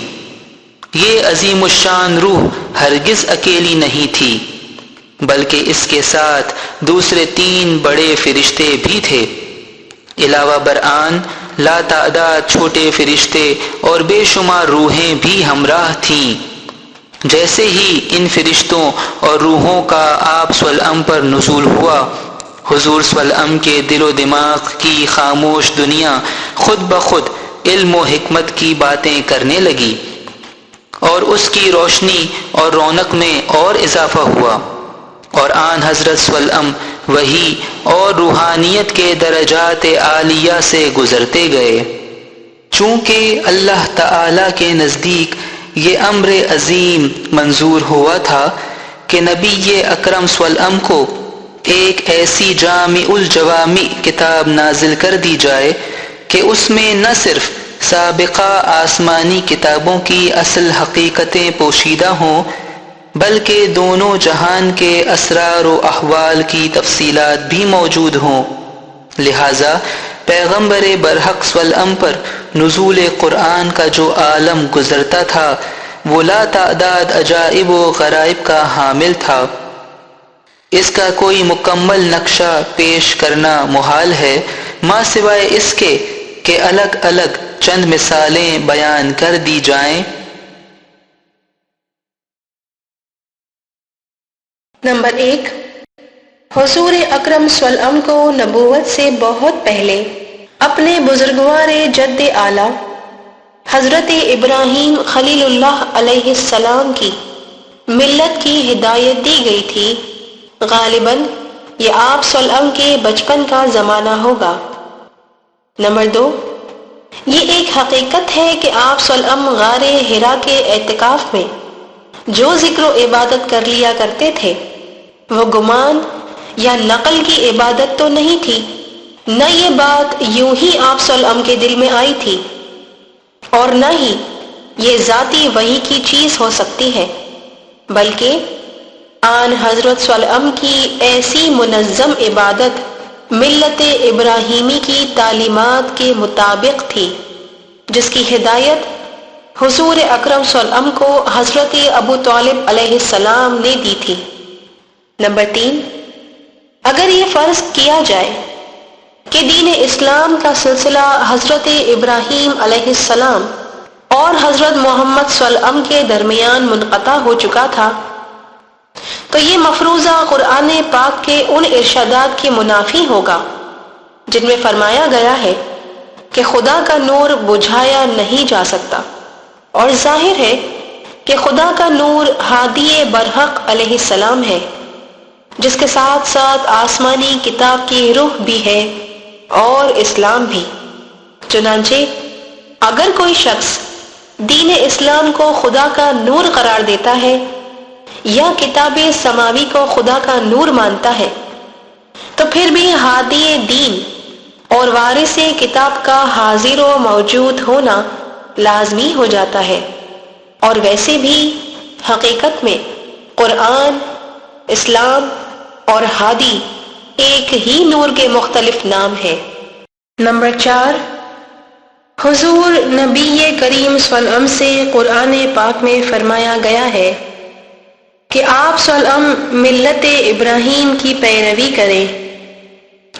یہ عظیم الشان روح ہرگز اکیلی نہیں تھی، بلکہ اس کے ساتھ دوسرے 3 بڑے فرشتے بھی تھے۔ علاوہ برآن لا تعداد چھوٹے فرشتے اور بے شمار روحیں بھی ہمراہ تھیں۔ جیسے ہی ان فرشتوں اور روحوں کا آپ صلی اللہ علیہ وسلم پر نزول ہوا، حضور صلی اللہ علیہ وسلم کے دل و دماغ کی خاموش دنیا خود بخود علم و حکمت کی باتیں کرنے لگی، اور اس کی روشنی اور رونق میں اور اضافہ ہوا، اور آن حضرت صلی اللہ علیہ وسلم وحی اور روحانیت کے درجات عالیہ سے گزرتے گئے۔ چونکہ اللہ تعالی کے نزدیک یہ امر عظیم منظور ہوا تھا کہ نبی اکرم صلی اللہ علیہ وسلم کو ایک ایسی جامع الجوامع کتاب نازل کر دی جائے کہ اس میں نہ صرف سابقہ آسمانی کتابوں کی اصل حقیقتیں پوشیدہ ہوں، بلکہ دونوں جہان کے اسرار و احوال کی تفصیلات بھی موجود ہوں۔ لہذا پیغمبر برحق صلی اللہ علیہ وسلم پر نزول قرآن کا جو عالم گزرتا تھا، وہ لا تعداد عجائب و غرائب کا حامل تھا۔ اس کا کوئی مکمل نقشہ پیش کرنا محال ہے، ما سوائے اس کے کہ الگ الگ چند مثالیں بیان کر دی جائیں۔ نمبر 1، حضور اکرم صلی اللہ علیہ وسلم کو نبوت سے بہت پہلے اپنے بزرگوار جد اعلیٰ حضرت ابراہیم خلیل اللہ علیہ السلام کی ملت کی ہدایت دی گئی تھی۔ غالباً یہ آپ صلی اللہ علیہ وسلم کے بچپن کا زمانہ ہوگا۔ نمبر 2، یہ ایک حقیقت ہے کہ آپ صلی اللہ علیہ وسلم غار حرا کے اعتکاف میں جو ذکر و عبادت کر لیا کرتے تھے، وہ گمان یا نقل کی عبادت تو نہیں تھی، نہ یہ بات یوں ہی آپ صلی اللہ علیہ وسلم کے دل میں آئی تھی، اور نہ ہی یہ ذاتی وحی کی چیز ہو سکتی ہے، بلکہ آن حضرت صلی اللہ علیہ وسلم کی ایسی منظم عبادت ملت ابراہیمی کی تعلیمات کے مطابق تھی، جس کی ہدایت حضور اکرم صلی اللہ علیہ وسلم کو حضرت ابو طالب علیہ السلام نے دی تھی۔ نمبر 3، اگر یہ فرض کیا جائے کہ دین اسلام کا سلسلہ حضرت ابراہیم علیہ السلام اور حضرت محمد صلی اللہ علیہ وسلم کے درمیان منقطع ہو چکا تھا، تو یہ مفروضہ قرآن پاک کے ان ارشادات کے منافی ہوگا جن میں فرمایا گیا ہے کہ خدا کا نور بجھایا نہیں جا سکتا، اور ظاہر ہے کہ خدا کا نور ہادی برحق علیہ السلام ہے، جس کے ساتھ ساتھ آسمانی کتاب کی روح بھی ہے اور اسلام بھی۔ چنانچہ اگر کوئی شخص دین اسلام کو خدا کا نور قرار دیتا ہے یا کتاب سماوی کو خدا کا نور مانتا ہے تو پھر بھی ہادی دین اور وارث کتاب کا حاضر و موجود ہونا لازمی ہو جاتا ہے، اور ویسے بھی حقیقت میں قرآن، اسلام اور ہادی ایک ہی نور کے مختلف نام ہیں۔ نمبر 4، حضور نبی کریم صلی اللہ علیہ وسلم سے قرآن پاک میں فرمایا گیا ہے کہ آپ صلی اللہ علیہ وسلم ملت ابراہیم کی پیروی کریں۔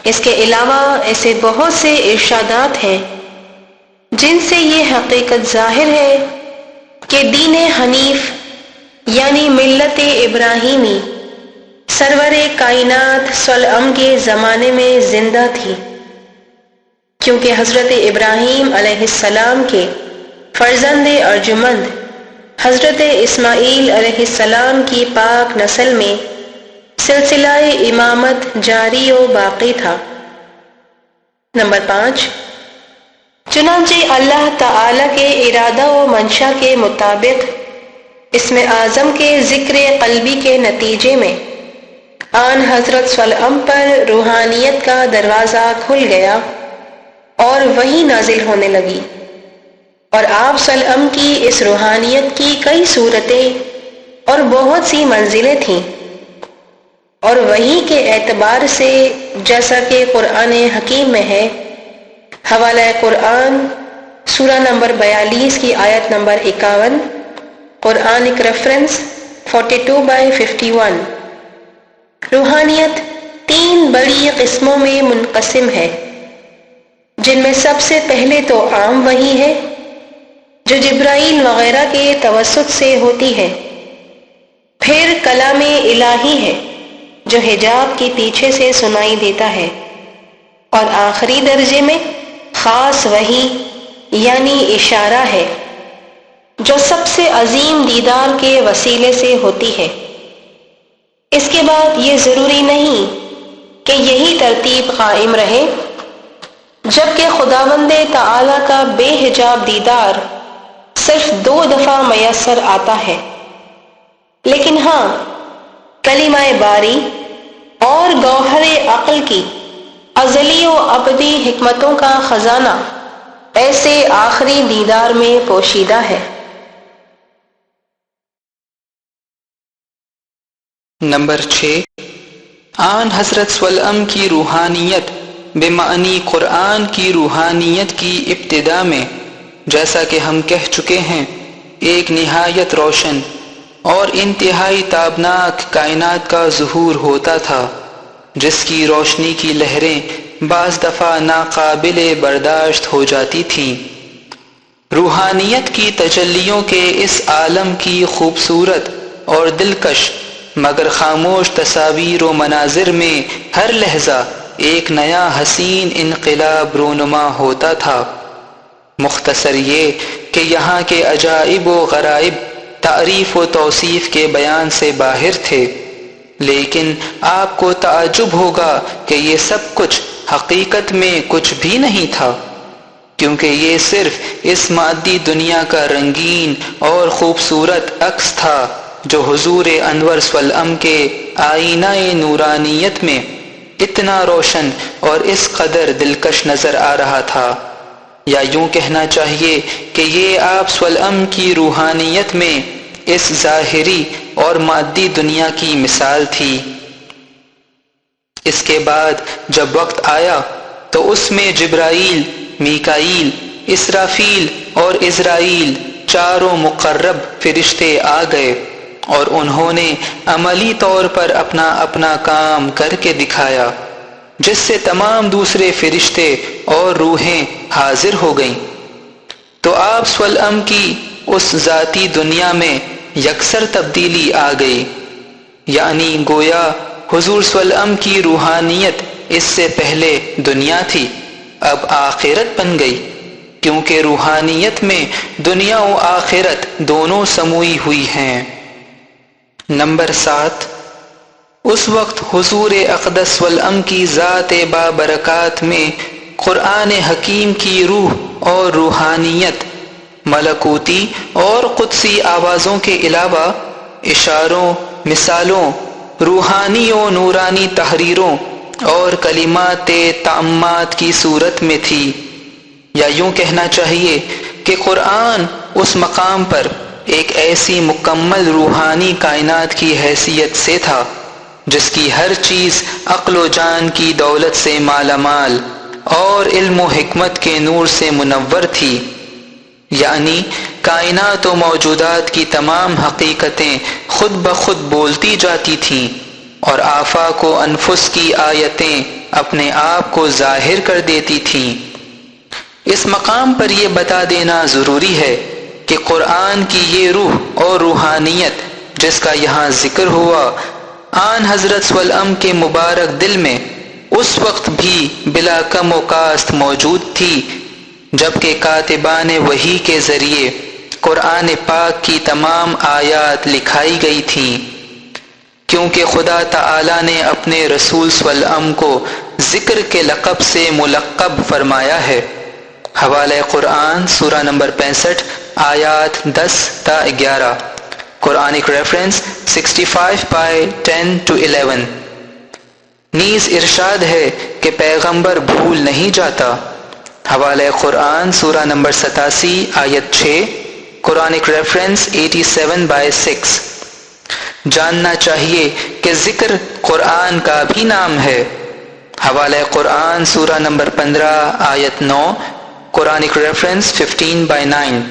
اس کے علاوہ ایسے بہت سے ارشادات ہیں جن سے یہ حقیقت ظاہر ہے کہ دین حنیف یعنی ملت ابراہیمی سرور کائنات صلی اللہ علیہ وسلم کے زمانے میں زندہ تھی، کیونکہ حضرت ابراہیم علیہ السلام کے فرزند ارجمند حضرت اسماعیل علیہ السلام کی پاک نسل میں سلسلہ امامت جاری و باقی تھا۔ نمبر 5، چنانچہ اللہ تعالی کے ارادہ و منشا کے مطابق اسم اعظم کے ذکر قلبی کے نتیجے میں آن حضرت صلی اللہ علیہ وسلم پر روحانیت کا دروازہ کھل گیا اور وحی نازل ہونے لگی، اور آپ صلی اللہ علیہ وسلم کی اس روحانیت کی کئی صورتیں اور بہت سی منزلیں تھیں، اور وحی کے اعتبار سے جیسا کہ قرآن حکیم میں ہے، حوالہ قرآن سورہ نمبر 42 کی آیت نمبر 51، قرآنک ریفرنس 42/51۔ روحانیت 3 بڑی قسموں میں منقسم ہے، جن میں سب سے پہلے تو عام وحی ہے جو جبرائیل وغیرہ کے توسط سے ہوتی ہے، پھر کلام الہی ہے جو حجاب کے پیچھے سے سنائی دیتا ہے، اور آخری درجے میں خاص وحی یعنی اشارہ ہے جو سب سے عظیم دیدار کے وسیلے سے ہوتی ہے۔ اس کے بعد یہ ضروری نہیں کہ یہی ترتیب قائم رہے، جبکہ خداوند تعالی کا بے حجاب دیدار صرف 2 دفعہ میسر آتا ہے، لیکن ہاں کلمہ باری اور گوہر عقل کی ازلی و ابدی حکمتوں کا خزانہ ایسے آخری دیدار میں پوشیدہ ہے۔ نمبر 6، آن حضرت صلی اللہ علیہ وسلم کی روحانیت بمعنی قرآن کی روحانیت کی ابتدا میں، جیسا کہ ہم کہہ چکے ہیں، ایک نہایت روشن اور انتہائی تابناک کائنات کا ظہور ہوتا تھا، جس کی روشنی کی لہریں بعض دفعہ ناقابل برداشت ہو جاتی تھیں۔ روحانیت کی تجلیوں کے اس عالم کی خوبصورت اور دلکش مگر خاموش تصاویر و مناظر میں ہر لحظہ ایک نیا حسین انقلاب رونما ہوتا تھا۔ مختصر یہ کہ یہاں کے عجائب و غرائب تعریف و توصیف کے بیان سے باہر تھے، لیکن آپ کو تعجب ہوگا کہ یہ سب کچھ حقیقت میں کچھ بھی نہیں تھا، کیونکہ یہ صرف اس مادی دنیا کا رنگین اور خوبصورت عکس تھا جو حضور انور صلی اللہ علیہ وسلم کے آئینہ نورانیت میں اتنا روشن اور اس قدر دلکش نظر آ رہا تھا، یا یوں کہنا چاہیے کہ یہ آپ صلی اللہ علیہ وسلم کی روحانیت میں اس ظاہری اور مادی دنیا کی مثال تھی۔ اس کے بعد جب وقت آیا تو اس میں جبرائیل، میکائیل، اسرافیل اور عزرائیل چاروں مقرب فرشتے آ گئے، اور انہوں نے عملی طور پر اپنا اپنا کام کر کے دکھایا، جس سے تمام دوسرے فرشتے اور روحیں حاضر ہو گئیں۔ تو آپ صلی اللہ علیہ وسلم کی اس ذاتی دنیا میں یکسر تبدیلی آ گئی، یعنی گویا حضور صلی اللہ علیہ وسلم کی روحانیت اس سے پہلے دنیا تھی، اب آخرت بن گئی، کیونکہ روحانیت میں دنیا و آخرت دونوں سموئی ہوئی ہیں۔ نمبر 7، اس وقت حضور اقدس صلی اللہ علیہ وسلم کی ذات بابرکات میں قرآن حکیم کی روح اور روحانیت ملکوتی اور قدسی آوازوں کے علاوہ اشاروں، مثالوں، روحانی و نورانی تحریروں اور کلمات تعمات کی صورت میں تھی، یا یوں کہنا چاہیے کہ قرآن اس مقام پر ایک ایسی مکمل روحانی کائنات کی حیثیت سے تھا جس کی ہر چیز عقل و جان کی دولت سے مالا مال اور علم و حکمت کے نور سے منور تھی، یعنی کائنات و موجودات کی تمام حقیقتیں خود بخود بولتی جاتی تھیں اور آفاق و انفس کی آیتیں اپنے آپ کو ظاہر کر دیتی تھیں۔ اس مقام پر یہ بتا دینا ضروری ہے کہ قرآن کی یہ روح اور روحانیت جس کا یہاں ذکر ہوا، آن حضرت صلی اللہ علیہ وسلم کے مبارک دل میں اس وقت بھی بلا کم و کاست موجود تھی جبکہ کاتبان وحی کے ذریعے قرآن پاک کی تمام آیات لکھائی گئی تھیں، کیونکہ خدا تعالی نے اپنے رسول صلی اللہ علیہ وسلم کو ذکر کے لقب سے ملقب فرمایا ہے۔ حوالہ قرآن سورہ نمبر 65 آیات 10 تا 11، قرآنک ریفرنس 65:10-11۔ نیز ارشاد ہے کہ پیغمبر بھول نہیں جاتا، حوالہ قرآن سورہ نمبر 87 آیت 6، قرآنک ریفرنس 87/6۔ جاننا چاہیے کہ ذکر قرآن کا بھی نام ہے، حوالہ قرآن سورہ نمبر 15 آیت 9، قرآنک ریفرنس 15/9۔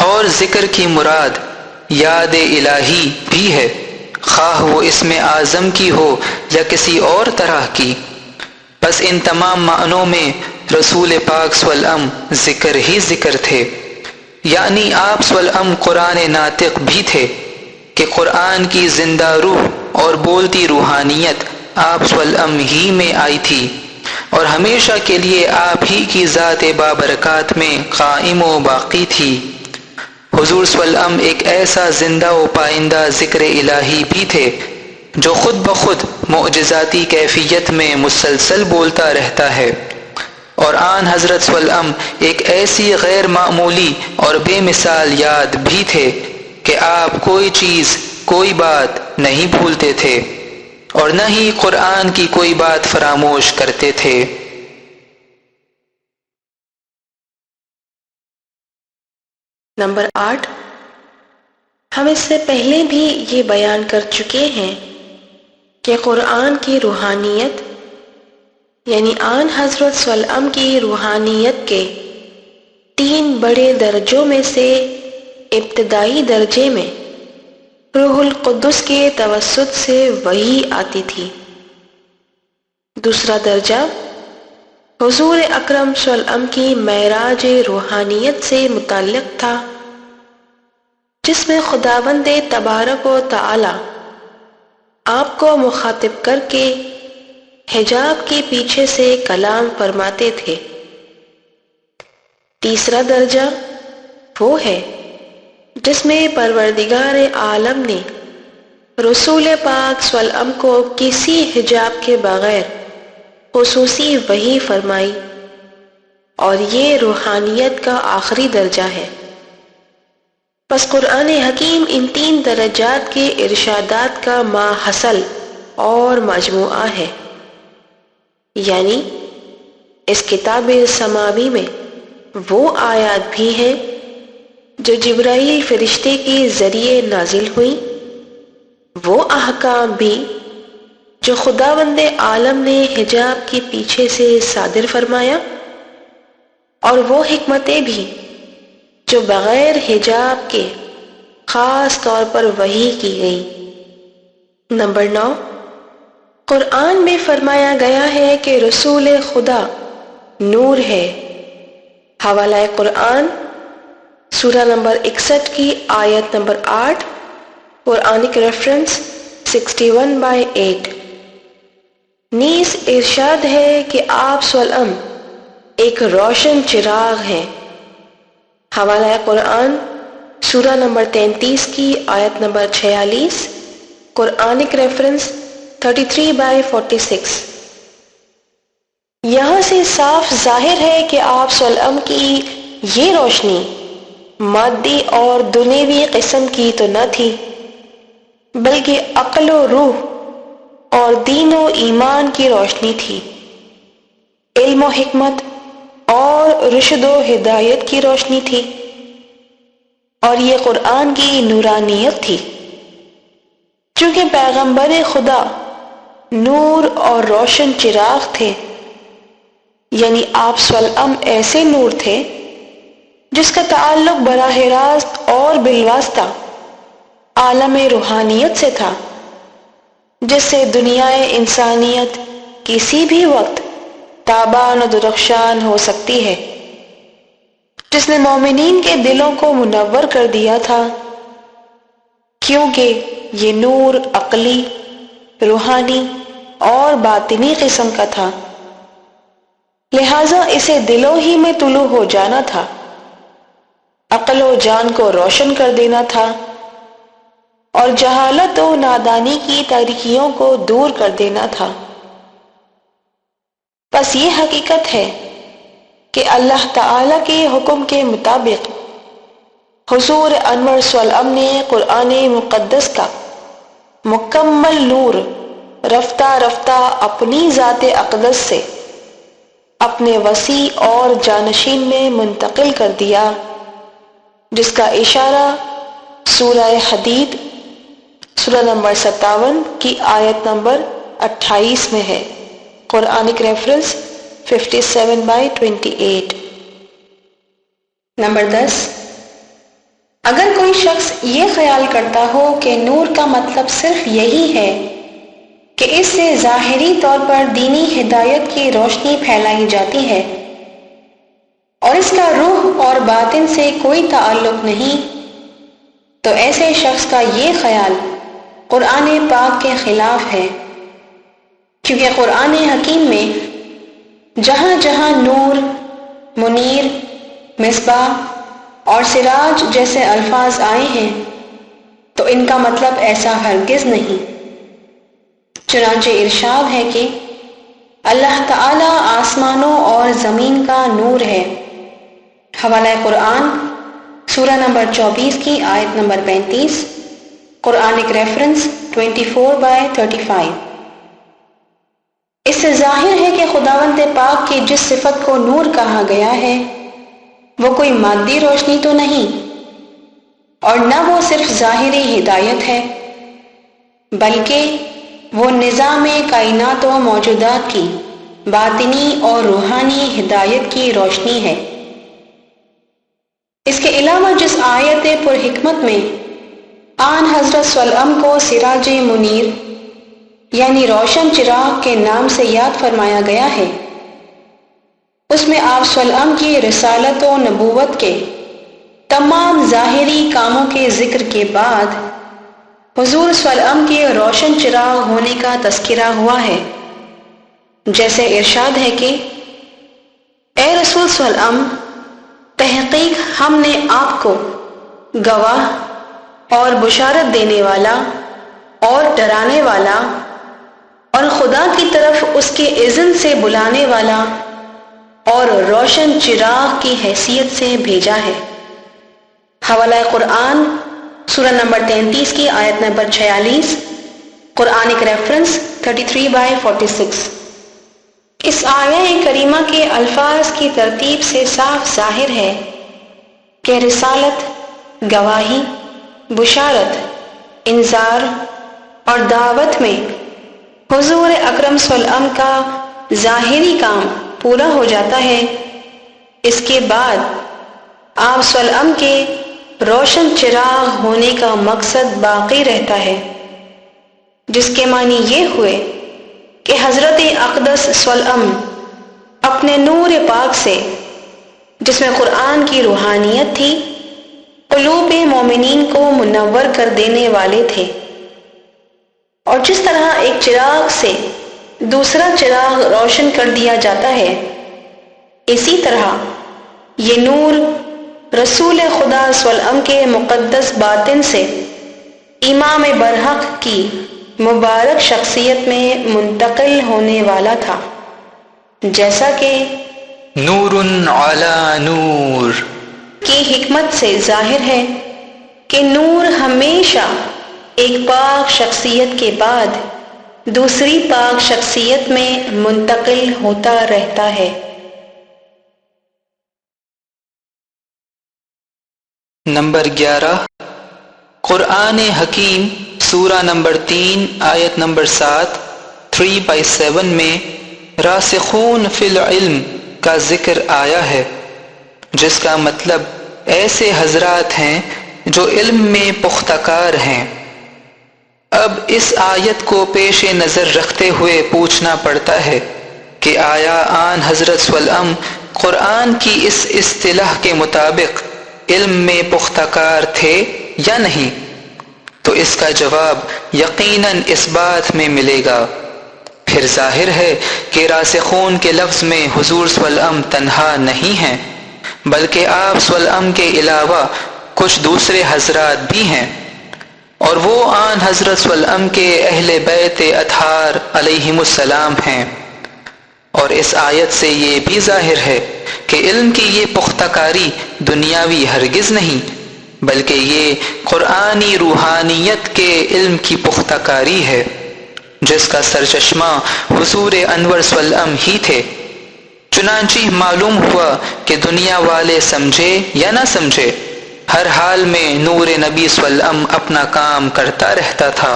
اور ذکر کی مراد یاد الہی بھی ہے، خواہ وہ اسم اعظم کی ہو یا کسی اور طرح کی۔ بس ان تمام معنوں میں رسول پاک صلی اللہ علیہ وسلم ذکر ہی ذکر تھے، یعنی آپ صلی اللہ علیہ وسلم قرآن ناطق بھی تھے کہ قرآن کی زندہ روح اور بولتی روحانیت آپ صلی اللہ علیہ وسلم ہی میں آئی تھی اور ہمیشہ کے لیے آپ ہی کی ذات بابرکات میں قائم و باقی تھی۔ حضور صلی اللہ علیہ وسلم ایک ایسا زندہ و پائندہ ذکر الہی بھی تھے جو خود بخود معجزاتی کیفیت میں مسلسل بولتا رہتا ہے، اور آن حضرت صلی اللہ علیہ وسلم ایک ایسی غیر معمولی اور بے مثال یاد بھی تھے کہ آپ کوئی چیز، کوئی بات نہیں بھولتے تھے اور نہ ہی قرآن کی کوئی بات فراموش کرتے تھے۔ نمبر 8، ہم اس سے پہلے بھی یہ بیان کر چکے ہیں کہ قرآن کی روحانیت یعنی آن حضرت صلی اللہ علیہ وسلم کی روحانیت کے 3 بڑے درجوں میں سے ابتدائی درجے میں روح القدس کے توسط سے وحی آتی تھی۔ دوسرا درجہ حضور اکرم صلی اللہ علیہ وسلم کی معراج روحانیت سے متعلق تھا، جس میں خداوند تبارک و تعالی آپ کو مخاطب کر کے حجاب کے پیچھے سے کلام فرماتے تھے۔ تیسرا درجہ وہ ہے جس میں پروردگار عالم نے رسول پاک صلی اللہ علیہ وسلم کو کسی حجاب کے بغیر خصوصی وحی فرمائی، اور یہ روحانیت کا آخری درجہ ہے۔ پس قرآن حکیم ان 3 درجات کے ارشادات کا ماحصل اور مجموعہ ہے، یعنی اس کتاب سماوی میں وہ آیات بھی ہیں جو جبرائیل فرشتے کے ذریعے نازل ہوئیں، وہ احکام بھی جو خداوند عالم نے حجاب کے پیچھے سے صادر فرمایا، اور وہ حکمتیں بھی جو بغیر حجاب کے خاص طور پر وحی کی گئی۔ نمبر 9، قرآن میں فرمایا گیا ہے کہ رسول خدا نور ہے، حوالہ قرآن سورہ نمبر 61 کی آیت نمبر 8، قرآنک ریفرنس 61/8۔ نیز ارشاد ہے کہ آپ سولم ایک روشن چراغ ہیں۔ حوالہ قرآن سورہ نمبر 33 کی آیت نمبر 46، قرآنک ریفرنس 33/46۔ یہاں سے صاف ظاہر ہے کہ آپ سولم کی یہ روشنی مادی اور دنیوی قسم کی تو نہ تھی، بلکہ عقل و روح اور دین و ایمان کی روشنی تھی، علم و حکمت اور رشد و ہدایت کی روشنی تھی، اور یہ قرآن کی نورانیت تھی۔ چونکہ پیغمبر خدا نور اور روشن چراغ تھے، یعنی آپ سولم ایسے نور تھے جس کا تعلق براہ راست اور بالواسطہ عالم روحانیت سے تھا، جس سے دنیا انسانیت کسی بھی وقت تابان و درخشان ہو سکتی ہے، جس نے مومنین کے دلوں کو منور کر دیا تھا، کیونکہ یہ نور عقلی، روحانی اور باطنی قسم کا تھا، لہذا اسے دلوں ہی میں طلوع ہو جانا تھا، عقل و جان کو روشن کر دینا تھا، اور جہالت و نادانی کی تاریکیوں کو دور کر دینا تھا۔ بس یہ حقیقت ہے کہ اللہ تعالی کے حکم کے مطابق حضور انور سولم نے قرآن مقدس کا مکمل نور رفتہ رفتہ اپنی ذات اقدس سے اپنے وسیع اور جانشین میں منتقل کر دیا، جس کا اشارہ سورہ حدید سورہ نمبر 57 کی آیت نمبر 28 میں ہے، قرآنک ریفرنس 57/28۔ نمبر 10، اگر کوئی شخص یہ خیال کرتا ہو کہ نور کا مطلب صرف یہی ہے کہ اس سے ظاہری طور پر دینی ہدایت کی روشنی پھیلائی جاتی ہے اور اس کا روح اور باطن سے کوئی تعلق نہیں، تو ایسے شخص کا یہ خیال قرآن پاک کے خلاف ہے، کیونکہ قرآن حکیم میں جہاں جہاں نور، منیر، مصباح اور سراج جیسے الفاظ آئے ہیں تو ان کا مطلب ایسا ہرگز نہیں۔ چنانچہ ارشاد ہے کہ اللہ تعالی آسمانوں اور زمین کا نور ہے۔ حوالہ قرآن سورہ نمبر 24 کی آیت نمبر 35، قرآنک ریفرنس 24/35۔ اس سے ظاہر ہے کہ خداوند پاک کی جس صفت کو نور کہا گیا ہے وہ کوئی مادی روشنی تو نہیں، اور نہ وہ صرف ظاہری ہدایت ہے، بلکہ وہ نظام کائنات و موجودات کی باطنی اور روحانی ہدایت کی روشنی ہے۔ اس کے علاوہ جس آیت پر حکمت میں آن حضرت سولم کو سراج منیر یعنی روشن چراغ کے نام سے یاد فرمایا گیا ہے، اس میں آپ سولم کی رسالت و نبوت کے تمام ظاہری کاموں کے ذکر کے بعد حضور سولم کے روشن چراغ ہونے کا تذکرہ ہوا ہے، جیسے ارشاد ہے کہ اے رسول سولم، تحقیق ہم نے آپ کو گواہ اور بشارت دینے والا اور ڈرانے والا اور خدا کی طرف اس کے اذن سے بلانے والا اور روشن چراغ کی حیثیت سے بھیجا ہے۔ حوالہ قرآن سورہ نمبر 33 کی آیت نمبر 46، قرآنک ریفرنس 33/46۔ اس آیہ کریمہ کے الفاظ کی ترتیب سے صاف ظاہر ہے کہ رسالت، گواہی، بشارت، انذار اور دعوت میں حضور اکرم صلی اللہ علیہ وسلم کا ظاہری کام پورا ہو جاتا ہے، اس کے بعد آپ صلی اللہ علیہ وسلم کے روشن چراغ ہونے کا مقصد باقی رہتا ہے، جس کے معنی یہ ہوئے کہ حضرت اقدس صلی اللہ علیہ وسلم اپنے نور پاک سے، جس میں قرآن کی روحانیت تھی، قلوب مومنین کو منور کر دینے والے تھے۔ اور جس طرح ایک چراغ سے دوسرا چراغ روشن کر دیا جاتا ہے، اسی طرح یہ نور رسول خدا صلی اللہ علیہ وسلم کے مقدس باطن سے امام برحق کی مبارک شخصیت میں منتقل ہونے والا تھا، جیسا کہ نور علی نور کی حکمت سے ظاہر ہے کہ نور ہمیشہ ایک پاک شخصیت کے بعد دوسری پاک شخصیت میں منتقل ہوتا رہتا ہے۔ نمبر 11، قرآن حکیم سورہ نمبر 3 آیت نمبر 7 3/7 میں راسخون فی العلم کا ذکر آیا ہے، جس کا مطلب ایسے حضرات ہیں جو علم میں پختہ کار ہیں۔ اب اس آیت کو پیش نظر رکھتے ہوئے پوچھنا پڑتا ہے کہ آیا آن حضرت صلی اللہ علیہ وسلم قرآن کی اس اصطلاح کے مطابق علم میں پختہ کار تھے یا نہیں؟ تو اس کا جواب یقیناً اس بات میں ملے گا۔ پھر ظاہر ہے کہ راسخون کے لفظ میں حضور صلی اللہ علیہ وسلم تنہا نہیں ہیں، بلکہ آپ صلی اللہ علیہ وسلم کے علاوہ کچھ دوسرے حضرات بھی ہیں، اور وہ آن حضرت صلی اللہ علیہ وسلم کے اہل بیت اطہار علیہم السلام ہیں۔ اور اس آیت سے یہ بھی ظاہر ہے کہ علم کی یہ پختہ کاری دنیاوی ہرگز نہیں، بلکہ یہ قرآنی روحانیت کے علم کی پختہ کاری ہے، جس کا سرچشمہ حضور انور صلی اللہ علیہ وسلم ہی تھے۔ چنانچہ معلوم ہوا کہ دنیا والے سمجھے یا نہ سمجھے، ہر حال میں نور نبی صلی اللہ علیہ وسلم اپنا کام کرتا رہتا تھا،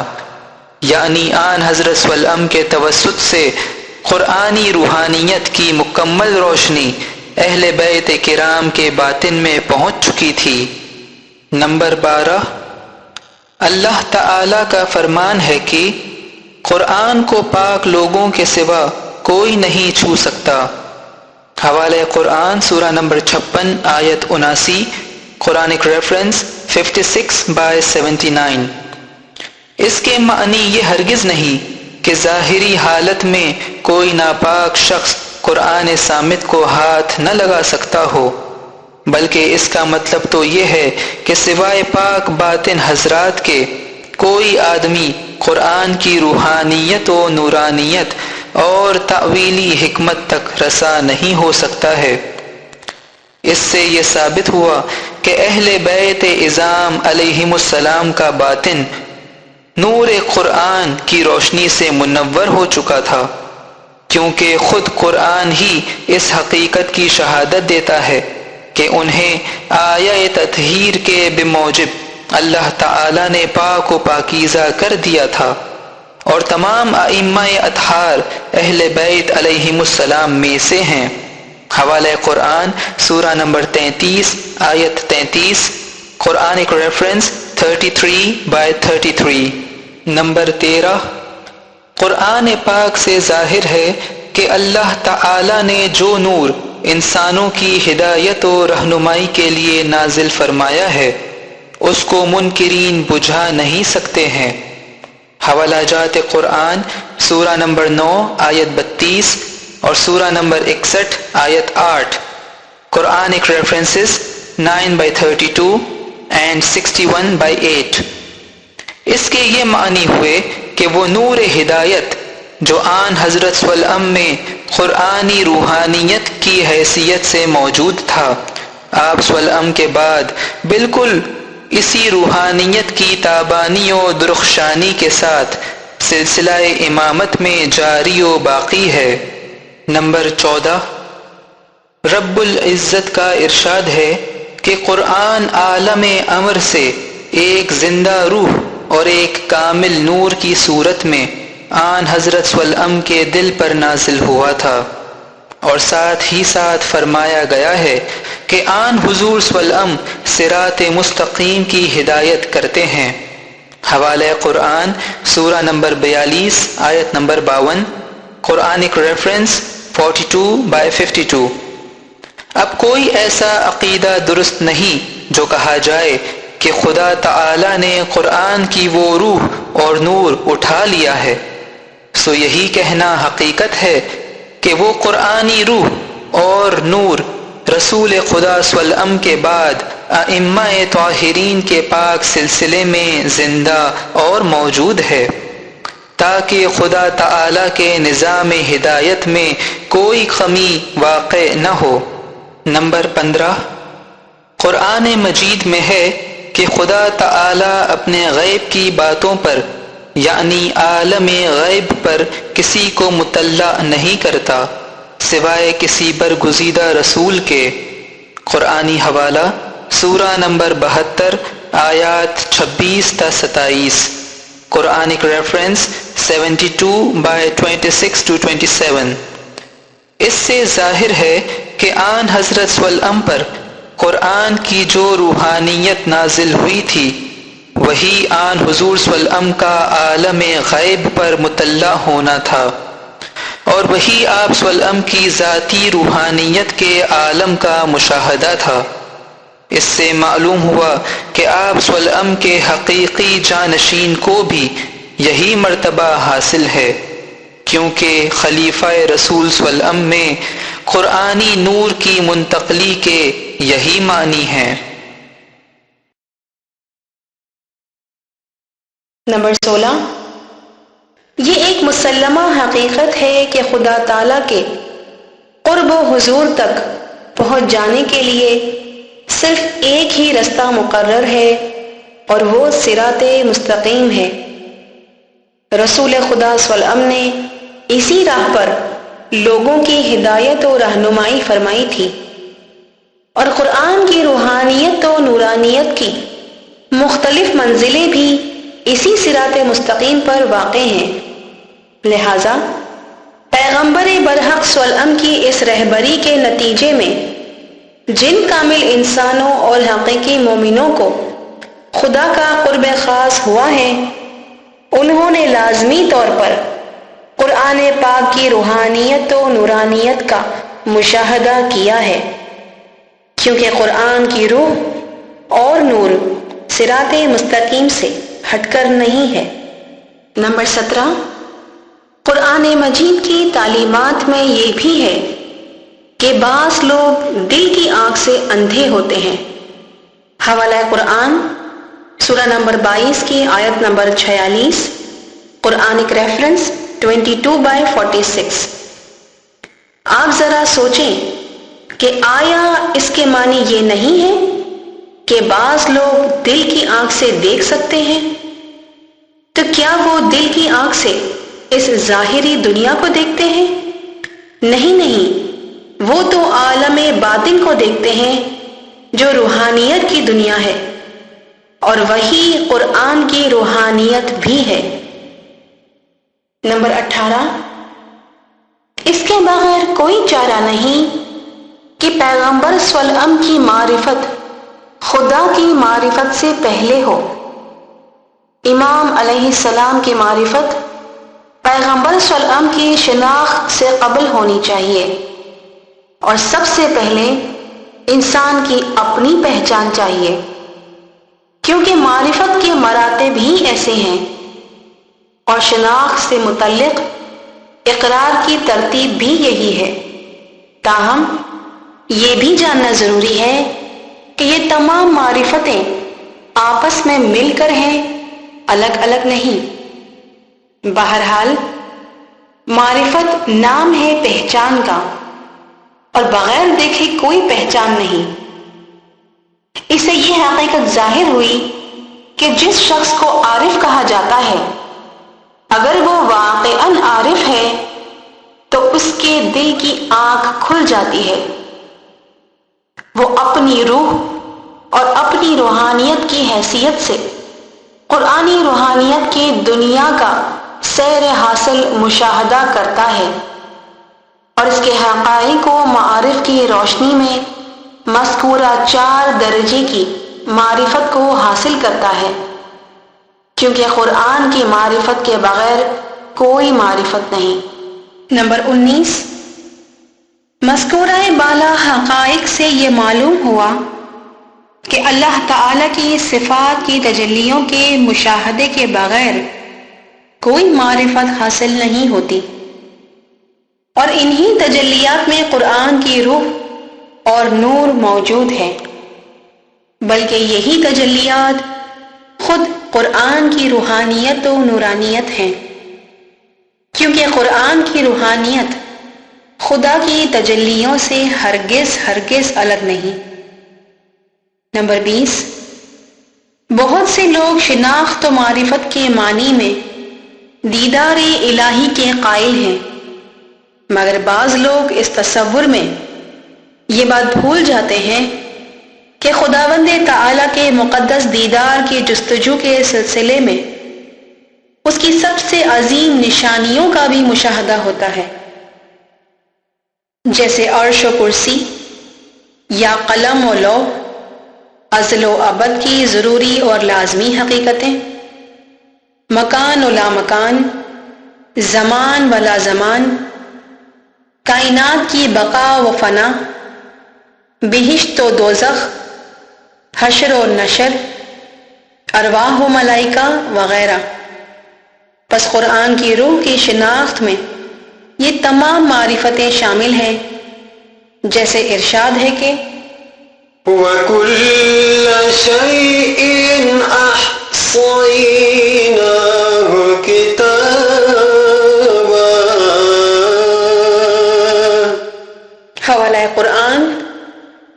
یعنی آن حضرت صلی اللہ علیہ وسلم کے توسط سے قرآنی روحانیت کی مکمل روشنی اہل بیت کرام کے باطن میں پہنچ چکی تھی۔ نمبر 12، اللہ تعالی کا فرمان ہے کہ قرآن کو پاک لوگوں کے سوا کوئی نہیں چھو سکتا۔ حوالہ قرآن سورہ نمبر 56 آیت 79، قرآنک ریفرنس 56/79۔ اس کے معنی یہ ہرگز نہیں کہ ظاہری حالت میں کوئی ناپاک شخص قرآن صامت کو ہاتھ نہ لگا سکتا ہو، بلکہ اس کا مطلب تو یہ ہے کہ سوائے پاک باطن حضرات کے کوئی آدمی قرآن کی روحانیت و نورانیت اور تعویلی حکمت تک رسا نہیں ہو سکتا ہے۔ اس سے یہ ثابت ہوا کہ اہل بیت اعظام علیہم السلام کا باطن نور قرآن کی روشنی سے منور ہو چکا تھا، کیونکہ خود قرآن ہی اس حقیقت کی شہادت دیتا ہے کہ انہیں آیہ تطہیر کے بموجب اللہ تعالی نے پاک و پاکیزہ کر دیا تھا، اور تمام ائمہ اطہار اہل بیت علیہم السلام میں سے ہیں۔ حوالہ قرآن سورہ نمبر 33 آیت 33، قرآنک ریفرنس 33/33۔ نمبر 13، قرآن پاک سے ظاہر ہے کہ اللہ تعالی نے جو نور انسانوں کی ہدایت و رہنمائی کے لیے نازل فرمایا ہے، اس کو منکرین بجھا نہیں سکتے ہیں۔ حوالہ جات قرآن سورہ نمبر 9 آیت 32 اور سورہ نمبر 61 آیت 8، قرآنک ریفرنسز 9/32 and 61/8۔ اس کے یہ معنی ہوئے کہ وہ نور ہدایت جو آن حضرت صلی اللہ علیہ وسلم میں قرآنی روحانیت کی حیثیت سے موجود تھا، آپ صلی اللہ علیہ وسلم کے بعد بالکل اسی روحانیت کی تابانی و درخشانی کے ساتھ سلسلہ امامت میں جاری و باقی ہے۔ نمبر 14، رب العزت کا ارشاد ہے کہ قرآن عالم امر سے ایک زندہ روح اور ایک کامل نور کی صورت میں آن حضرت صلی اللہ علیہ وسلم کے دل پر نازل ہوا تھا، اور ساتھ ہی ساتھ فرمایا گیا ہے کہ آن حضور صلی اللہ علیہ وسلم صراط مستقیم کی ہدایت کرتے ہیں۔ حوالہ قرآن سورہ نمبر 42 آیت نمبر 52، قرآنک ریفرنس 42/52۔ اب کوئی ایسا عقیدہ درست نہیں جو کہا جائے کہ خدا تعالی نے قرآن کی وہ روح اور نور اٹھا لیا ہے، سو یہی کہنا حقیقت ہے کہ وہ قرآنی روح اور نور رسول خدا صلی اللہ علیہ وسلم کے بعد ائمہ طاہرین کے پاک سلسلے میں زندہ اور موجود ہے، تاکہ خدا تعالی کے نظام ہدایت میں کوئی کمی واقع نہ ہو۔ نمبر 15، قرآن مجید میں ہے کہ خدا تعالی اپنے غیب کی باتوں پر یعنی عالم غیب پر کسی کو مطلع نہیں کرتا سوائے کسی برگزیدہ رسول کے۔ قرآنی حوالہ سورہ نمبر 72 آیات 26 تا 27، قرآنک ریفرنس 72/26-27۔ اس سے ظاہر ہے کہ آن حضرت صلی اللہ علیہ وسلم پر قرآن کی جو روحانیت نازل ہوئی تھی وہی آن حضور صلی اللہ علیہ وسلم کا عالم غیب پر مطلع ہونا تھا، اور وہی آپ صلی اللہ علیہ وسلم کی ذاتی روحانیت کے عالم کا مشاہدہ تھا۔ اس سے معلوم ہوا کہ آپ صلی اللہ علیہ وسلم کے حقیقی جانشین کو بھی یہی مرتبہ حاصل ہے، کیونکہ خلیفہ رسول صلی اللہ علیہ وسلم میں قرآنی نور کی منتقلی کے یہی معنی ہیں۔ نمبر 16، یہ ایک مسلمہ حقیقت ہے کہ خدا تعالیٰ کے قرب و حضور تک پہنچ جانے کے لیے صرف ایک ہی رستہ مقرر ہے اور وہ صراط مستقیم ہے۔ رسول خدا صلی اللہ علیہ وسلم نے اسی راہ پر لوگوں کی ہدایت و رہنمائی فرمائی تھی، اور قرآن کی روحانیت و نورانیت کی مختلف منزلیں بھی اسی صراط مستقیم پر واقع ہیں۔ لہذا پیغمبر برحق صلی اللہ علیہ وسلم کی اس رہبری کے نتیجے میں جن کامل انسانوں اور حقیقی مومنوں کو خدا کا قرب خاص ہوا ہے، انہوں نے لازمی طور پر قرآن پاک کی روحانیت و نورانیت کا مشاہدہ کیا ہے، کیونکہ قرآن کی روح اور نور صراط مستقیم سے ہٹ کر نہیں ہے۔ نمبر 17، قرآن مجید کی تعلیمات میں یہ بھی ہے کہ بعض لوگ دل کی آنکھ سے اندھے ہوتے ہیں۔ حوالہ قرآن سورہ نمبر 22 کی آیت نمبر 46، قرآنک ریفرنس 22/46۔ آپ ذرا سوچیں کہ آیا اس کے معنی یہ نہیں ہے کہ بعض لوگ دل کی آنکھ سے دیکھ سکتے ہیں؟ تو کیا وہ دل کی آنکھ سے اس ظاہری دنیا کو دیکھتے ہیں؟ نہیں، وہ تو عالم باطن کو دیکھتے ہیں جو روحانیت کی دنیا ہے، اور وہی قرآن کی روحانیت بھی ہے۔ نمبر 18، اس کے بغیر کوئی چارہ نہیں کہ پیغمبر صلی اللہ علیہ وسلم کی معرفت خدا کی معرفت سے پہلے ہو۔ امام علیہ السلام کی معرفت پیغمبر صلی اللہ علیہ وسلم کی شناخت سے قبل ہونی چاہیے، اور سب سے پہلے انسان کی اپنی پہچان چاہیے، کیونکہ معرفت کے مراتب ہی ایسے ہیں، اور شناخت سے متعلق اقرار کی ترتیب بھی یہی ہے۔ تاہم یہ بھی جاننا ضروری ہے کہ یہ تمام معرفتیں آپس میں مل کر ہیں، الگ الگ نہیں۔ بہرحال معرفت نام ہے پہچان کا، اور بغیر دیکھے کوئی پہچان نہیں۔ اس سے یہ حقیقت ظاہر ہوئی کہ جس شخص کو عارف کہا جاتا ہے، اگر وہ واقعاً عارف ہے تو اس کے دل کی آنکھ کھل جاتی ہے، وہ اپنی روح اور اپنی روحانیت کی حیثیت سے قرآنی روحانیت کی دنیا کا سیر حاصل مشاہدہ کرتا ہے، اور اس کے حقائق و معارف کی روشنی میں مذکورہ 4 درجے کی معرفت کو حاصل کرتا ہے، کیونکہ قرآن کی معرفت کے بغیر کوئی معرفت نہیں۔ نمبر 19، مذکورہ بالا حقائق سے یہ معلوم ہوا کہ اللہ تعالیٰ کی صفات کی تجلیوں کے مشاہدے کے بغیر کوئی معرفت حاصل نہیں ہوتی، اور انہی تجلیات میں قرآن کی روح اور نور موجود ہے، بلکہ یہی تجلیات خود قرآن کی روحانیت و نورانیت ہیں، کیونکہ قرآن کی روحانیت خدا کی تجلیوں سے ہرگز الگ نہیں۔ نمبر 20، بہت سے لوگ شناخت و معرفت کے معنی میں دیدار الہی کے قائل ہیں، مگر بعض لوگ اس تصور میں یہ بات بھول جاتے ہیں کہ خداوند تعالیٰ کے مقدس دیدار کی جستجو کے سلسلے میں اس کی سب سے عظیم نشانیوں کا بھی مشاہدہ ہوتا ہے، جیسے عرش و کرسی یا قلم و لوح، ازل و ابد کی ضروری اور لازمی حقیقتیں، مکان و لامکان، زمان و لازمان، کائنات کی بقا و فنا، بہشت و دوزخ، حشر و نشر، ارواح و ملائکہ وغیرہ۔ پس قرآن کی روح کی شناخت میں یہ تمام معرفتیں شامل ہیں، جیسے ارشاد ہے کہ وَكُلَّ شَيْءٍ أَحْصَيْنَاهُ كِتَابًا۔ حوالہ قرآن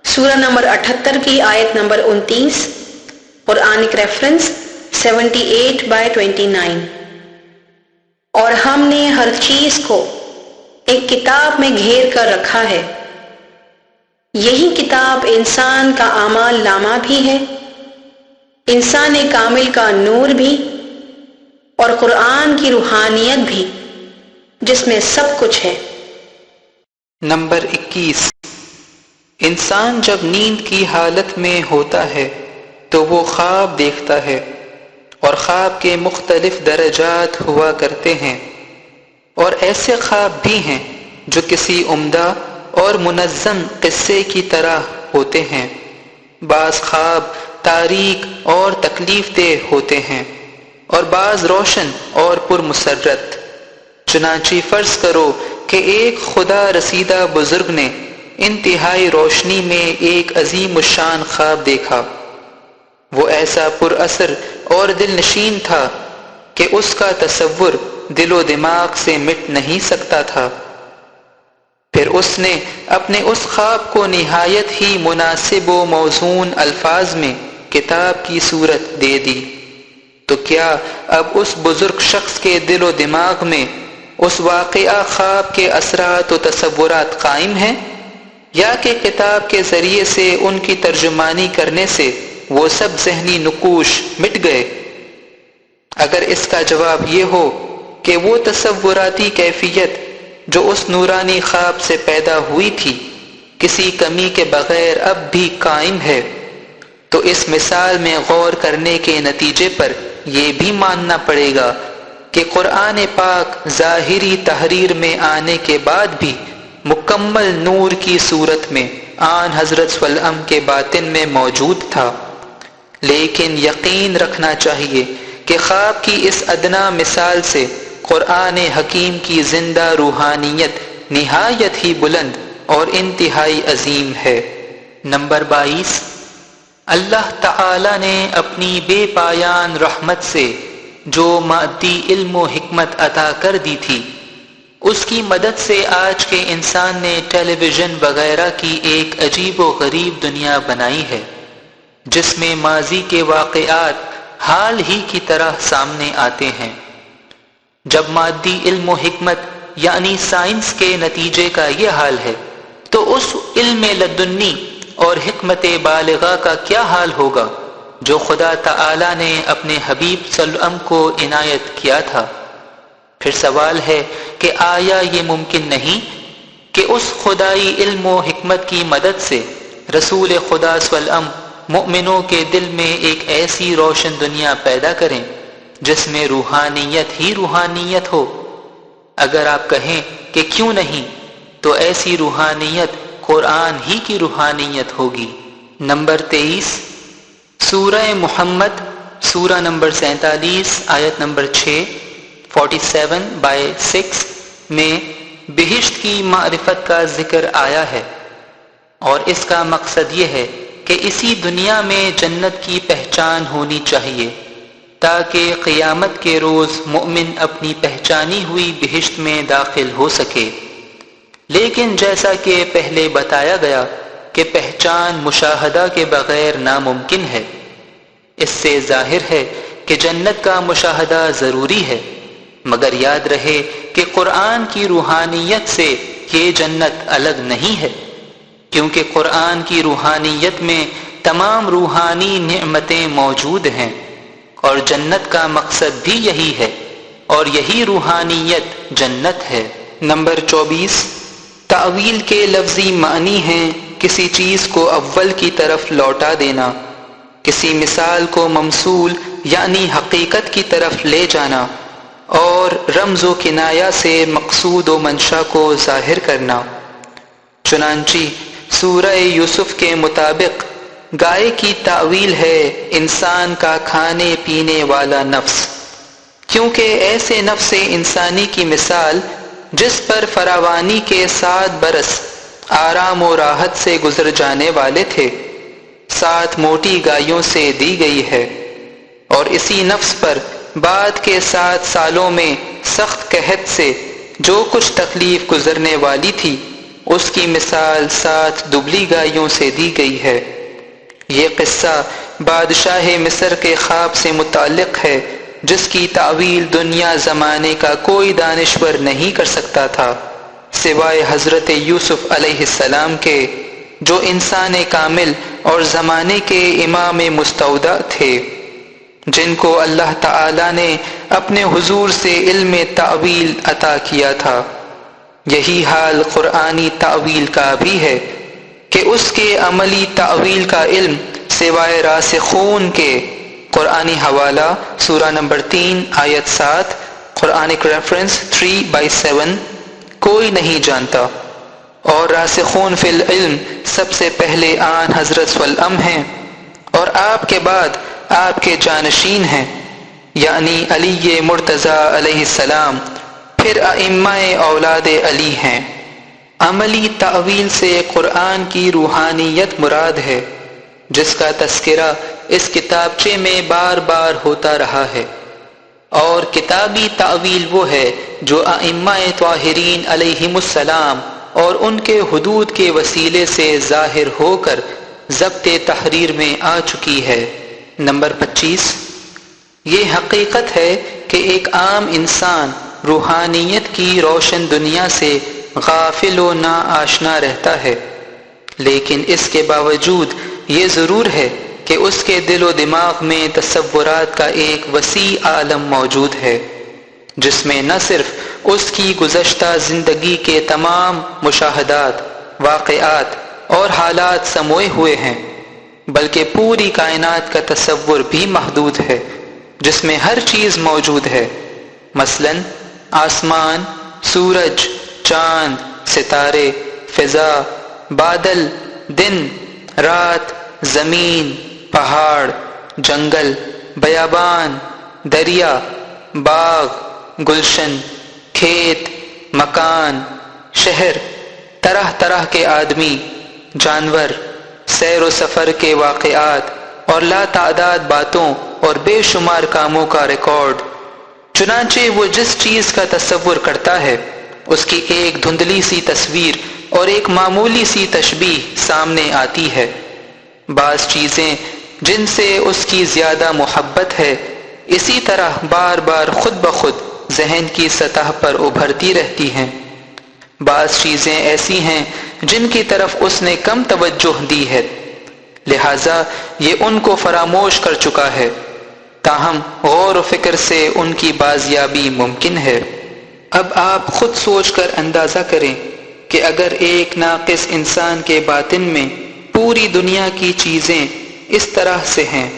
سورہ نمبر 78 کی آیت نمبر 29، قرآنک ریفرنس 78/29۔ اور ہم نے ہر چیز کو ایک کتاب میں گھیر کر رکھا ہے، یہی کتاب انسان کا اعمال نامہ بھی ہے، انسان کامل کا نور بھی، اور قرآن کی روحانیت بھی، جس میں سب کچھ ہے۔ نمبر 21، انسان جب نیند کی حالت میں ہوتا ہے تو وہ خواب دیکھتا ہے، اور خواب کے مختلف درجات ہوا کرتے ہیں، اور ایسے خواب بھی ہیں جو کسی عمدہ اور منظم قصے کی طرح ہوتے ہیں۔ بعض خواب تاریک اور تکلیف دہ ہوتے ہیں، اور بعض روشن اور پرمسرت۔ چنانچہ فرض کرو کہ ایک خدا رسیدہ بزرگ نے انتہائی روشنی میں ایک عظیم الشان خواب دیکھا۔ وہ ایسا پر اثر اور دل نشین تھا کہ اس کا تصور دل و دماغ سے مٹ نہیں سکتا تھا۔ پھر اس نے اپنے اس خواب کو نہایت ہی مناسب و موزون الفاظ میں کتاب کی صورت دے دی، تو کیا اب اس بزرگ شخص کے دل و دماغ میں اس واقعہ خواب کے اثرات و تصورات قائم ہیں، یا کہ کتاب کے ذریعے سے ان کی ترجمانی کرنے سے وہ سب ذہنی نقوش مٹ گئے؟ اگر اس کا جواب یہ ہو کہ وہ تصوراتی کیفیت جو اس نورانی خواب سے پیدا ہوئی تھی کسی کمی کے بغیر اب بھی قائم ہے، تو اس مثال میں غور کرنے کے نتیجے پر یہ بھی ماننا پڑے گا کہ قرآن پاک ظاہری تحریر میں آنے کے بعد بھی مکمل نور کی صورت میں آن حضرت صلی اللہ علیہ وسلم کے باطن میں موجود تھا۔ لیکن یقین رکھنا چاہیے کہ خواب کی اس ادنا مثال سے قرآن حکیم کی زندہ روحانیت نہایت ہی بلند اور انتہائی عظیم ہے۔ نمبر 22، اللہ تعالی نے اپنی بے پایان رحمت سے جو مادی علم و حکمت عطا کر دی تھی، اس کی مدد سے آج کے انسان نے ٹیلی ویژن وغیرہ کی ایک عجیب و غریب دنیا بنائی ہے، جس میں ماضی کے واقعات حال ہی کی طرح سامنے آتے ہیں۔ جب مادی علم و حکمت یعنی سائنس کے نتیجے کا یہ حال ہے، تو اس علم لدنی اور حکمت بالغہ کا کیا حال ہوگا جو خدا تعالی نے اپنے حبیب صلی اللہ علیہ وسلم کو عنایت کیا تھا؟ پھر سوال ہے کہ آیا یہ ممکن نہیں کہ اس خدائی علم و حکمت کی مدد سے رسول خدا صلی اللہ علیہ وسلم مؤمنوں کے دل میں ایک ایسی روشن دنیا پیدا کریں جس میں روحانیت ہی روحانیت ہو؟ اگر آپ کہیں کہ کیوں نہیں، تو ایسی روحانیت قرآن ہی کی روحانیت ہوگی۔ نمبر 23، سورہ محمد سورہ نمبر 47 آیت نمبر 6 47/6 میں بہشت کی معرفت کا ذکر آیا ہے، اور اس کا مقصد یہ ہے کہ اسی دنیا میں جنت کی پہچان ہونی چاہیے تاکہ قیامت کے روز مومن اپنی پہچانی ہوئی بہشت میں داخل ہو سکے۔ لیکن جیسا کہ پہلے بتایا گیا کہ پہچان مشاہدہ کے بغیر ناممکن ہے، اس سے ظاہر ہے کہ جنت کا مشاہدہ ضروری ہے، مگر یاد رہے کہ قرآن کی روحانیت سے یہ جنت الگ نہیں ہے، کیونکہ قرآن کی روحانیت میں تمام روحانی نعمتیں موجود ہیں، اور جنت کا مقصد بھی یہی ہے، اور یہی روحانیت جنت ہے۔ نمبر 24، تأویل کے لفظی معنی ہیں کسی چیز کو اول کی طرف لوٹا دینا، کسی مثال کو ممثول یعنی حقیقت کی طرف لے جانا، اور رمز و کنایہ سے مقصود و منشا کو ظاہر کرنا۔ چنانچہ سورہ یوسف کے مطابق گائے کی تأویل ہے انسان کا کھانے پینے والا نفس، کیونکہ ایسے نفس انسانی کی مثال جس پر فراوانی کے 7 برس آرام و راحت سے گزر جانے والے تھے 7 موٹی گایوں سے دی گئی ہے، اور اسی نفس پر بعد کے 7 سالوں میں سخت قحط سے جو کچھ تکلیف گزرنے والی تھی اس کی مثال 7 دبلی گایوں سے دی گئی ہے۔ یہ قصہ بادشاہ مصر کے خواب سے متعلق ہے جس کی تعویل دنیا زمانے کا کوئی دانشور نہیں کر سکتا تھا سوائے حضرت یوسف علیہ السلام کے، جو انسان کامل اور زمانے کے امام مستودع تھے، جن کو اللہ تعالی نے اپنے حضور سے علم تعویل عطا کیا تھا۔ یہی حال قرآنی تعویل کا بھی ہے کہ اس کے عملی تعویل کا علم سوائے راسخون کے، قرآنی حوالہ سورہ نمبر 3 آیت 7، قرآنک ریفرنس 3/7، کوئی نہیں جانتا، اور راسخون فی العلم سب سے پہلے آن حضرت صلی اللہ علیہ وسلم ہیں، اور آپ کے بعد آپ کے جانشین ہیں یعنی علی مرتضیٰ علیہ السلام، پھر ائمہ اولاد علی ہیں۔ عملی تعویل سے قرآن کی روحانیت مراد ہے، جس کا تذکرہ اس کتابچے میں بار بار ہوتا رہا ہے، اور کتابی تعویل وہ ہے جو ائمہ طاہرین علیہم السلام اور ان کے حدود کے وسیلے سے ظاہر ہو کر ضبط تحریر میں آ چکی ہے۔ نمبر 25، یہ حقیقت ہے کہ ایک عام انسان روحانیت کی روشن دنیا سے غافل و نا آشنا رہتا ہے، لیکن اس کے باوجود یہ ضرور ہے کہ اس کے دل و دماغ میں تصورات کا ایک وسیع عالم موجود ہے، جس میں نہ صرف اس کی گزشتہ زندگی کے تمام مشاہدات، واقعات اور حالات سموئے ہوئے ہیں، بلکہ پوری کائنات کا تصور بھی محدود ہے، جس میں ہر چیز موجود ہے، مثلا آسمان، سورج، چاند، ستارے، فضا، بادل، دن، رات، زمین، پہاڑ، جنگل، بیابان، دریا، باغ، گلشن، کھیت، مکان، شہر، طرح طرح کے آدمی، جانور، سیر و سفر کے واقعات اور لا تعداد باتوں اور بے شمار کاموں کا ریکارڈ۔ چنانچہ وہ جس چیز کا تصور کرتا ہے اس کی ایک دھندلی سی تصویر اور ایک معمولی سی تشبیہ سامنے آتی ہے۔ بعض چیزیں جن سے اس کی زیادہ محبت ہے اسی طرح بار بار خود بخود ذہن کی سطح پر ابھرتی رہتی ہیں، بعض چیزیں ایسی ہیں جن کی طرف اس نے کم توجہ دی ہے، لہذا یہ ان کو فراموش کر چکا ہے، تاہم غور و فکر سے ان کی بازیابی ممکن ہے۔ اب آپ خود سوچ کر اندازہ کریں کہ اگر ایک ناقص انسان کے باطن میں پوری دنیا کی چیزیں اس طرح سے ہیں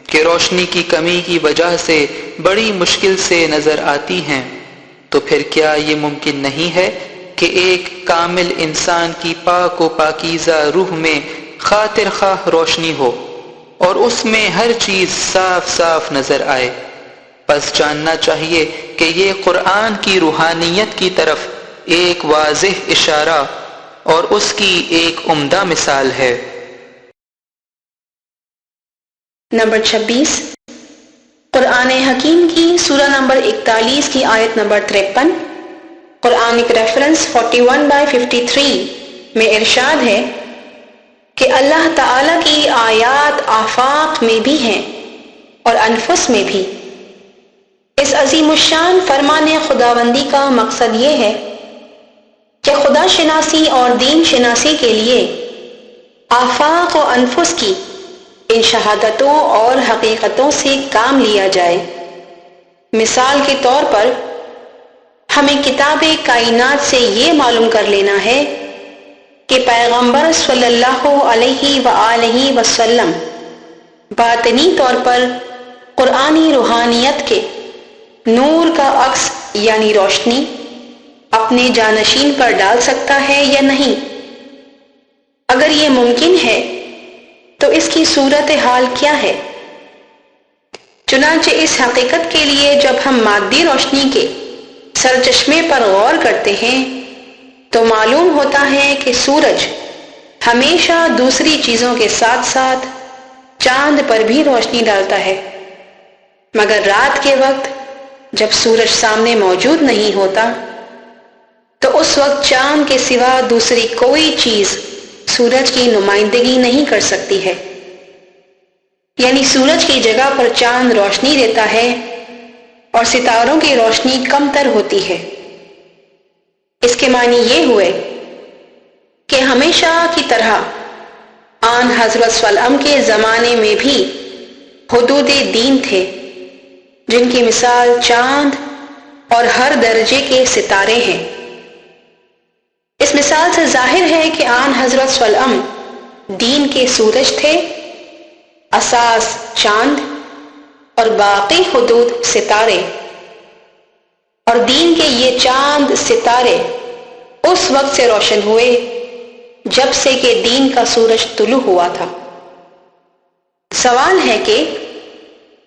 کہ روشنی کی کمی کی وجہ سے بڑی مشکل سے نظر آتی ہیں، تو پھر کیا یہ ممکن نہیں ہے کہ ایک کامل انسان کی پاک و پاکیزہ روح میں خاطر خواہ روشنی ہو، اور اس میں ہر چیز صاف صاف نظر آئے۔ بس جاننا چاہیے کہ یہ قرآن کی روحانیت کی طرف ایک واضح اشارہ اور اس کی ایک عمدہ مثال ہے۔ نمبر 26، قرآن حکیم کی سورہ نمبر 41 کی آیت نمبر 53، قرآنک ریفرنس 41/53 میں ارشاد ہے کہ اللہ تعالیٰ کی آیات آفاق میں بھی ہیں اور انفس میں بھی۔ اس عظیم الشان فرمان خداوندی کا مقصد یہ ہے کہ خدا شناسی اور دین شناسی کے لیے آفاق و انفس کی ان شہادتوں اور حقیقتوں سے کام لیا جائے۔ مثال کے طور پر ہمیں کتاب کائنات سے یہ معلوم کر لینا ہے کہ پیغمبر صلی اللہ علیہ وآلہ وسلم باطنی طور پر قرآنی روحانیت کے نور کا عکس یعنی روشنی اپنے جانشین پر ڈال سکتا ہے یا نہیں۔ اگر یہ ممکن ہے تو اس کی صورت حال کیا ہے؟ چنانچہ اس حقیقت کے لیے جب ہم مادی روشنی کے سرچشمے پر غور کرتے ہیں تو معلوم ہوتا ہے کہ سورج ہمیشہ دوسری چیزوں کے ساتھ ساتھ چاند پر بھی روشنی ڈالتا ہے، مگر رات کے وقت جب سورج سامنے موجود نہیں ہوتا تو اس وقت چاند کے سوا دوسری کوئی چیز سورج کی نمائندگی نہیں کر سکتی ہے، یعنی سورج کی جگہ پر چاند روشنی دیتا ہے اور ستاروں کی روشنی کم تر ہوتی ہے۔ اس کے معنی یہ ہوئے کہ ہمیشہ کی طرح آن حضرت صلی اللہ علیہ وسلم کے زمانے میں بھی حدود دین تھے جن کی مثال چاند اور ہر درجے کے ستارے ہیں۔ اس مثال سے ظاہر ہے کہ آن حضرت صلی اللہ علیہ وسلم دین کے سورج تھے، اساس چاند اور باقی حدود ستارے، اور دین کے یہ چاند ستارے اس وقت سے روشن ہوئے جب سے کہ دین کا سورج طلوع ہوا تھا۔ سوال ہے کہ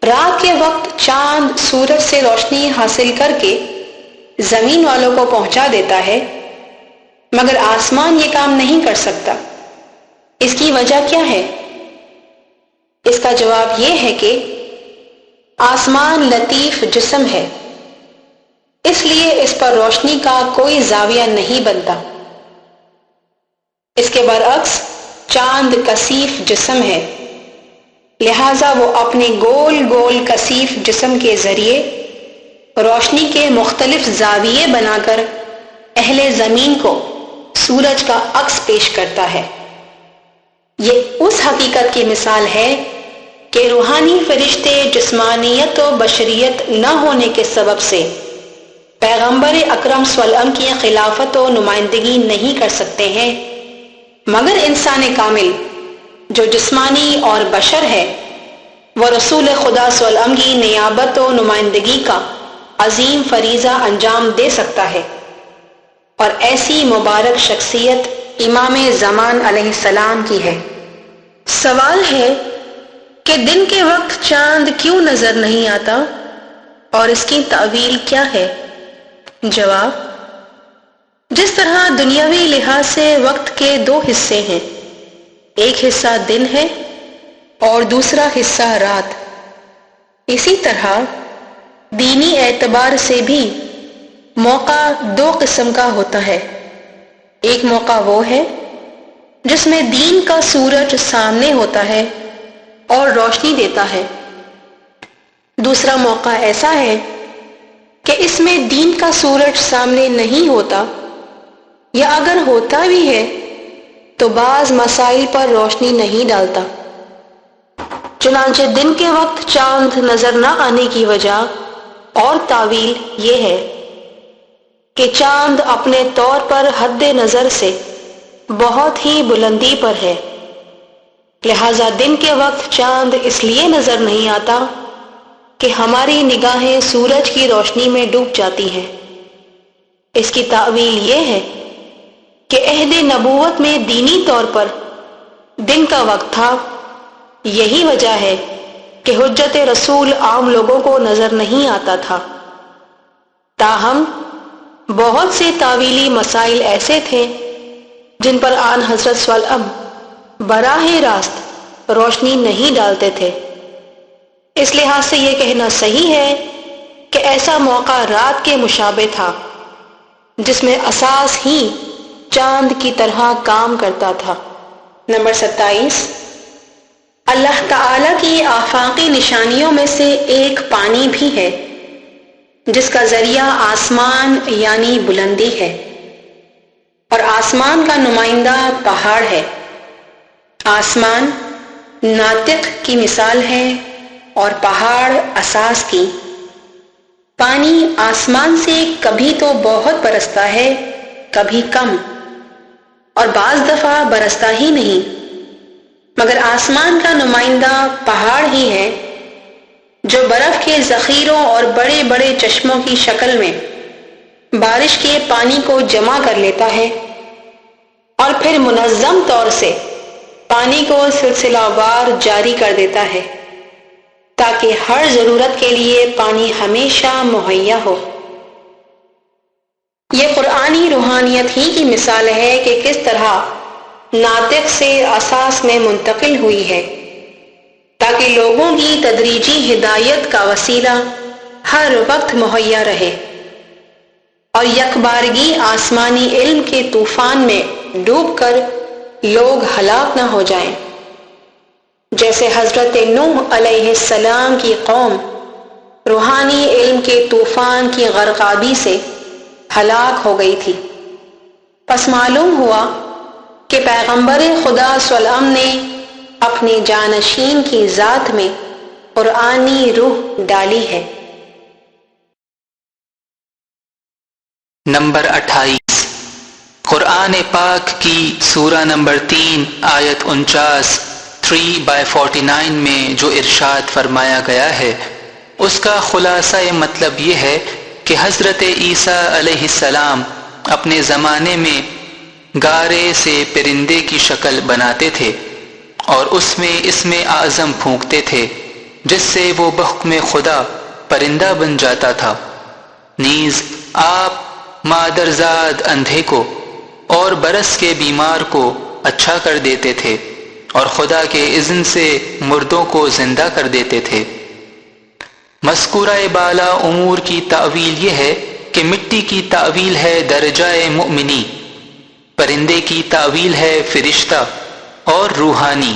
رات کے وقت چاند سورج سے روشنی حاصل کر کے زمین والوں کو پہنچا دیتا ہے، مگر آسمان یہ کام نہیں کر سکتا۔ اس کی وجہ کیا ہے؟ اس کا جواب یہ ہے کہ آسمان لطیف جسم ہے، اس لیے اس پر روشنی کا کوئی زاویہ نہیں بنتا۔ اس کے برعکس چاند کثیف جسم ہے، لہذا وہ اپنے گول گول کثیف جسم کے ذریعے روشنی کے مختلف زاویے بنا کر اہل زمین کو سورج کا عکس پیش کرتا ہے۔ یہ اس حقیقت کی مثال ہے کہ روحانی فرشتے جسمانیت و بشریت نہ ہونے کے سبب سے پیغمبر اکرم صلی اللہ علیہ وسلم کی خلافت و نمائندگی نہیں کر سکتے ہیں، مگر انسان کامل جو جسمانی اور بشر ہے وہ رسول خدا صلی اللہ علیہ وسلم کی نیابت و نمائندگی کا عظیم فریضہ انجام دے سکتا ہے، اور ایسی مبارک شخصیت امام زمان علیہ السلام کی ہے۔ سوال ہے کہ دن کے وقت چاند کیوں نظر نہیں آتا اور اس کی تعویل کیا ہے؟ جواب: جس طرح دنیاوی لحاظ سے وقت کے دو حصے ہیں، ایک حصہ دن ہے اور دوسرا حصہ رات، اسی طرح دینی اعتبار سے بھی موقع دو قسم کا ہوتا ہے۔ ایک موقع وہ ہے جس میں دین کا سورج سامنے ہوتا ہے اور روشنی دیتا ہے، دوسرا موقع ایسا ہے کہ اس میں دین کا سورج سامنے نہیں ہوتا، یا اگر ہوتا بھی ہے تو بعض مسائل پر روشنی نہیں ڈالتا۔ چنانچہ دن کے وقت چاند نظر نہ آنے کی وجہ اور تعویل یہ ہے کہ چاند اپنے طور پر حد نظر سے بہت ہی بلندی پر ہے، لہذا دن کے وقت چاند اس لیے نظر نہیں آتا کہ ہماری نگاہیں سورج کی روشنی میں ڈوب جاتی ہیں۔ اس کی تعویل یہ ہے کہ عہد نبوت میں دینی طور پر دن کا وقت تھا، یہی وجہ ہے کہ حجت رسول عام لوگوں کو نظر نہیں آتا تھا۔ تاہم بہت سے تاویلی مسائل ایسے تھے جن پر آن حضرت صلی اللہ علیہ وسلم براہ راست روشنی نہیں ڈالتے تھے۔ اس لحاظ سے یہ کہنا صحیح ہے کہ ایسا موقع رات کے مشابہ تھا جس میں اساس ہی چاند کی طرح کام کرتا تھا۔ نمبر 27، اللہ تعالی کی آفاقی نشانیوں میں سے ایک پانی بھی ہے جس کا ذریعہ آسمان یعنی بلندی ہے، اور آسمان کا نمائندہ پہاڑ ہے۔ آسمان ناطق کی مثال ہے اور پہاڑ اساس کی۔ پانی آسمان سے کبھی تو بہت برستا ہے، کبھی کم، اور بعض دفعہ برستا ہی نہیں، مگر آسمان کا نمائندہ پہاڑ ہی ہے جو برف کے ذخیروں اور بڑے بڑے چشموں کی شکل میں بارش کے پانی کو جمع کر لیتا ہے اور پھر منظم طور سے پانی کو سلسلہ وار جاری کر دیتا ہے تاکہ ہر ضرورت کے لیے پانی ہمیشہ مہیا ہو۔ یہ قرآنی روحانیت ہی کی مثال ہے کہ کس طرح ناطق سے اساس میں منتقل ہوئی ہے تاکہ لوگوں کی تدریجی ہدایت کا وسیلہ ہر وقت مہیا رہے اور یکبارگی آسمانی علم کے طوفان میں ڈوب کر لوگ ہلاک نہ ہو جائیں، جیسے حضرت نوح علیہ السلام کی قوم روحانی علم کے طوفان کی غرقابی سے ہلاک ہو گئی تھی۔ پس معلوم ہوا کہ پیغمبر خدا صلی اللہ علیہ وسلم نے اپنے جانشین کی ذات میں قرآنی روح ڈالی ہے۔ نمبر 28، قرآن پاک کی سورہ نمبر 3 آیت 49 3/49 میں جو ارشاد فرمایا گیا ہے اس کا خلاصہ مطلب یہ ہے کہ حضرت عیسیٰ علیہ السلام اپنے زمانے میں گارے سے پرندے کی شکل بناتے تھے اور اس میں اسم اعظم پھونکتے تھے جس سے وہ بحکم خدا پرندہ بن جاتا تھا۔ نیز آپ مادرزاد اندھے کو اور برس کے بیمار کو اچھا کر دیتے تھے اور خدا کے اذن سے مردوں کو زندہ کر دیتے تھے۔ مذکورہ بالا امور کی تعویل یہ ہے کہ مٹی کی تعویل ہے درجہ مؤمنی، پرندے کی تعویل ہے فرشتہ اور روحانی،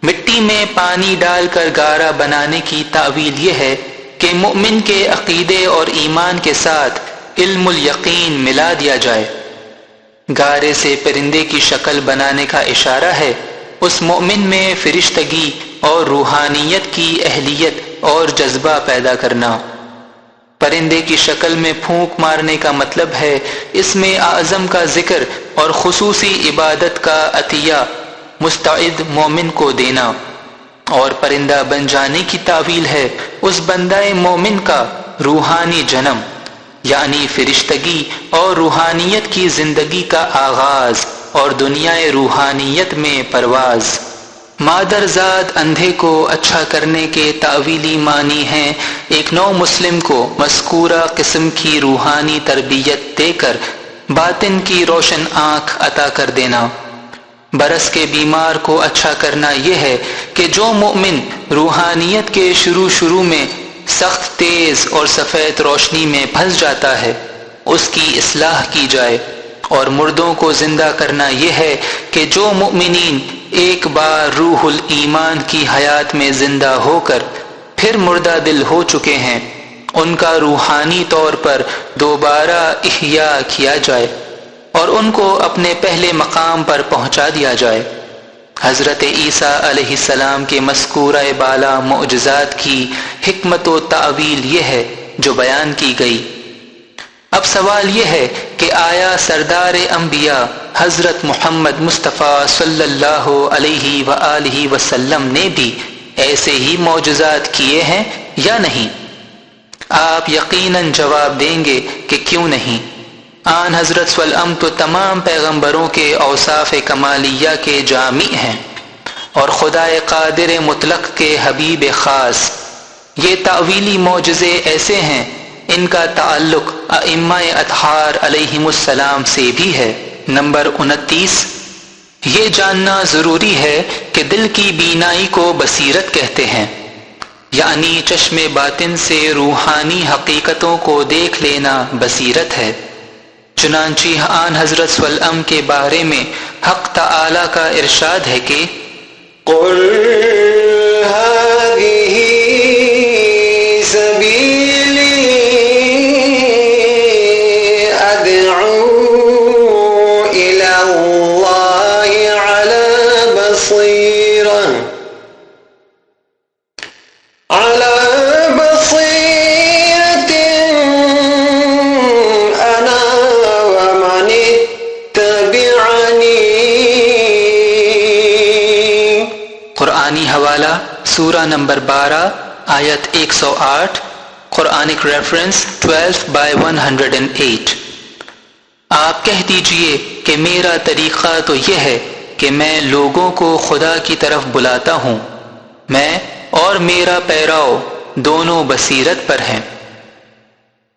مٹی میں پانی ڈال کر گارا بنانے کی تعویل یہ ہے کہ مومن کے عقیدے اور ایمان کے ساتھ علم الیقین ملا دیا جائے۔ گارے سے پرندے کی شکل بنانے کا اشارہ ہے اس مومن میں فرشتگی اور روحانیت کی اہلیت اور جذبہ پیدا کرنا۔ پرندے کی شکل میں پھونک مارنے کا مطلب ہے اسم اعظم کا ذکر اور خصوصی عبادت کا عطیہ مستعد مومن کو دینا، اور پرندہ بن جانے کی تعویل ہے اس بندہ مومن کا روحانی جنم یعنی فرشتگی اور روحانیت کی زندگی کا آغاز اور دنیا روحانیت میں پرواز۔ مادرزاد اندھے کو اچھا کرنے کے تعویلی معنی ہیں ایک نو مسلم کو مذکورہ قسم کی روحانی تربیت دے کر باطن کی روشن آنکھ عطا کر دینا۔ برس کے بیمار کو اچھا کرنا یہ ہے کہ جو مومن روحانیت کے شروع میں سخت تیز اور سفید روشنی میں پھنس جاتا ہے اس کی اصلاح کی جائے، اور مردوں کو زندہ کرنا یہ ہے کہ جو مؤمنین ایک بار روح الایمان کی حیات میں زندہ ہو کر پھر مردہ دل ہو چکے ہیں ان کا روحانی طور پر دوبارہ احیاء کیا جائے اور ان کو اپنے پہلے مقام پر پہنچا دیا جائے۔ حضرت عیسیٰ علیہ السلام کے مذکورہ بالا معجزات کی حکمت و تعویل یہ ہے جو بیان کی گئی۔ اب سوال یہ ہے کہ آیا سردار انبیاء حضرت محمد مصطفیٰ صلی اللہ علیہ وآلہ وسلم نے بھی ایسے ہی معجزات کیے ہیں یا نہیں؟ آپ یقیناً جواب دیں گے کہ کیوں نہیں۔ آن حضرت صلی اللہ علیہ وسلم تو تمام پیغمبروں کے اوصاف کمالیہ کے جامع ہیں اور خدائے قادر مطلق کے حبیب خاص۔ یہ تأویلی معجزے ایسے ہیں ان کا تعلق ائمہ اطہار علیہم السلام سے بھی ہے۔ نمبر 29، یہ جاننا ضروری ہے کہ دل کی بینائی کو بصیرت کہتے ہیں، یعنی چشم باطن سے روحانی حقیقتوں کو دیکھ لینا بصیرت ہے۔ چنانچہ آن حضرت صلی اللہ علیہ وسلم کے بارے میں حق تعالی کا ارشاد ہے کہ قل هذه سبيلي أدعو إلى الله على بصيرة أنا ومن اتبعني۔ قرآنی حوالہ سورہ نمبر 12 آیت 108، قرآنک ریفرنس 12/108۔ آپ کہہ دیجئے کہ میرا طریقہ تو یہ ہے کہ میں لوگوں کو خدا کی طرف بلاتا ہوں، میں اور میرا پیراؤ دونوں بصیرت پر ہیں۔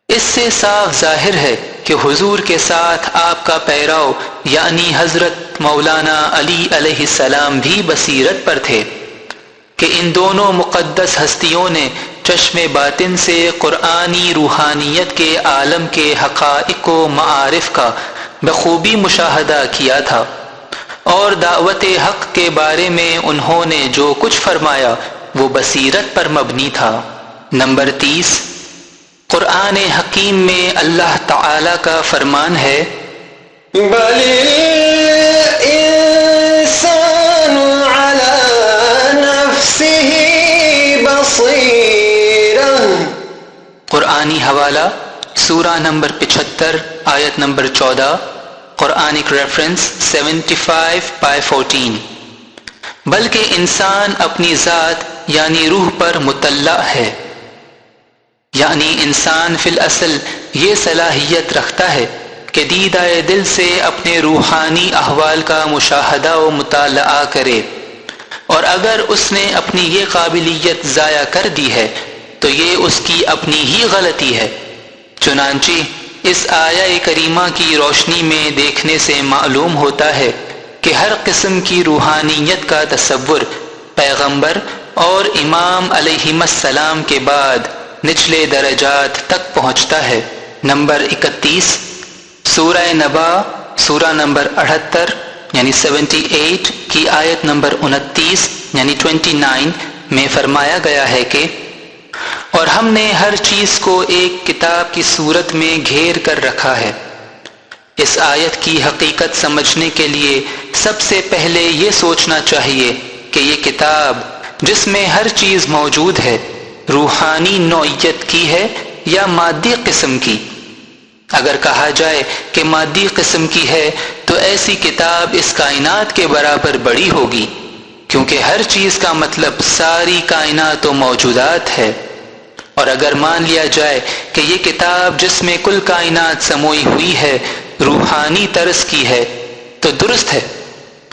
اس سے صاف ظاہر ہے کہ حضور کے ساتھ آپ کا پیراؤ یعنی حضرت مولانا علی علیہ السلام بھی بصیرت پر تھے کہ ان دونوں مقدس ہستیوں نے چشم باطن سے قرآنی روحانیت کے عالم کے حقائق و معارف کا بخوبی مشاہدہ کیا تھا، اور دعوت حق کے بارے میں انہوں نے جو کچھ فرمایا وہ بصیرت پر مبنی تھا۔ نمبر 30، قرآن حکیم میں اللہ تعالی کا فرمان ہے بل الانسان على نفسه بصیرہ۔ قرآنی حوالہ سورہ نمبر 75 آیت نمبر 14، قرآنک ریفرنس 75/14۔ بلکہ انسان اپنی ذات یعنی روح پر مطلع ہے، یعنی انسان فی الاصل یہ صلاحیت رکھتا ہے کہ دیدہ دل سے اپنے روحانی احوال کا مشاہدہ و مطالعہ کرے، اور اگر اس نے اپنی یہ قابلیت ضائع کر دی ہے تو یہ اس کی اپنی ہی غلطی ہے۔ چنانچہ اس آیہ کریمہ کی روشنی میں دیکھنے سے معلوم ہوتا ہے کہ ہر قسم کی روحانیت کا تصور پیغمبر اور امام علیہم السلام کے بعد نچلے درجات تک پہنچتا ہے۔ نمبر 31، سورہ نبا سورہ نمبر 78 یعنی 78 کی آیت نمبر 29 یعنی 29 میں فرمایا گیا ہے کہ اور ہم نے ہر چیز کو ایک کتاب کی صورت میں گھیر کر رکھا ہے۔ اس آیت کی حقیقت سمجھنے کے لیے سب سے پہلے یہ سوچنا چاہیے کہ یہ کتاب جس میں ہر چیز موجود ہے روحانی نوعیت کی ہے یا مادی قسم کی۔ اگر کہا جائے کہ مادی قسم کی ہے تو ایسی کتاب اس کائنات کے برابر بڑی ہوگی، کیونکہ ہر چیز کا مطلب ساری کائنات و موجودات ہے۔ اور اگر مان لیا جائے کہ یہ کتاب جس میں کل کائنات سموئی ہوئی ہے روحانی طرز کی ہے تو درست ہے،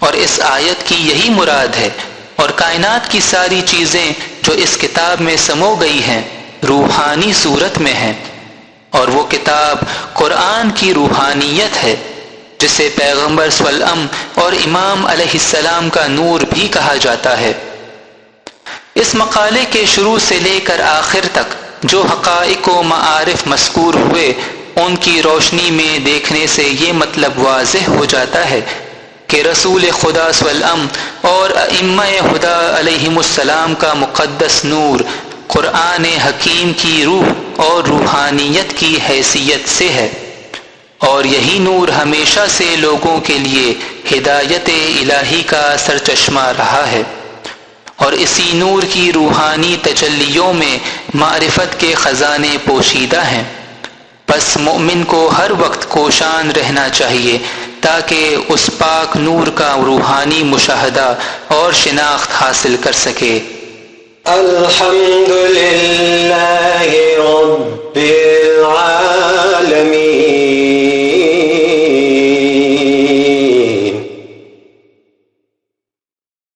اور اس آیت کی یہی مراد ہے، اور کائنات کی ساری چیزیں جو اس کتاب میں سمو گئی ہیں روحانی صورت میں ہیں، اور وہ کتاب قرآن کی روحانیت ہے جسے پیغمبر صلی اللہ علیہ وسلم اور امام علیہ السلام کا نور بھی کہا جاتا ہے۔ اس مقالے کے شروع سے لے کر آخر تک جو حقائق و معارف مذکور ہوئے ان کی روشنی میں دیکھنے سے یہ مطلب واضح ہو جاتا ہے کہ رسول خدا صلی اللہ علیہ وسلم اور ائمہ ہدی علیہم السلام کا مقدس نور قرآن حکیم کی روح اور روحانیت کی حیثیت سے ہے، اور یہی نور ہمیشہ سے لوگوں کے لیے ہدایت الہی کا سرچشمہ رہا ہے، اور اسی نور کی روحانی تجلیوں میں معرفت کے خزانے پوشیدہ ہیں۔ پس مومن کو ہر وقت کوشاں رہنا چاہیے تاکہ اس پاک نور کا روحانی مشاہدہ اور شناخت حاصل کر سکے۔ الحمد للہ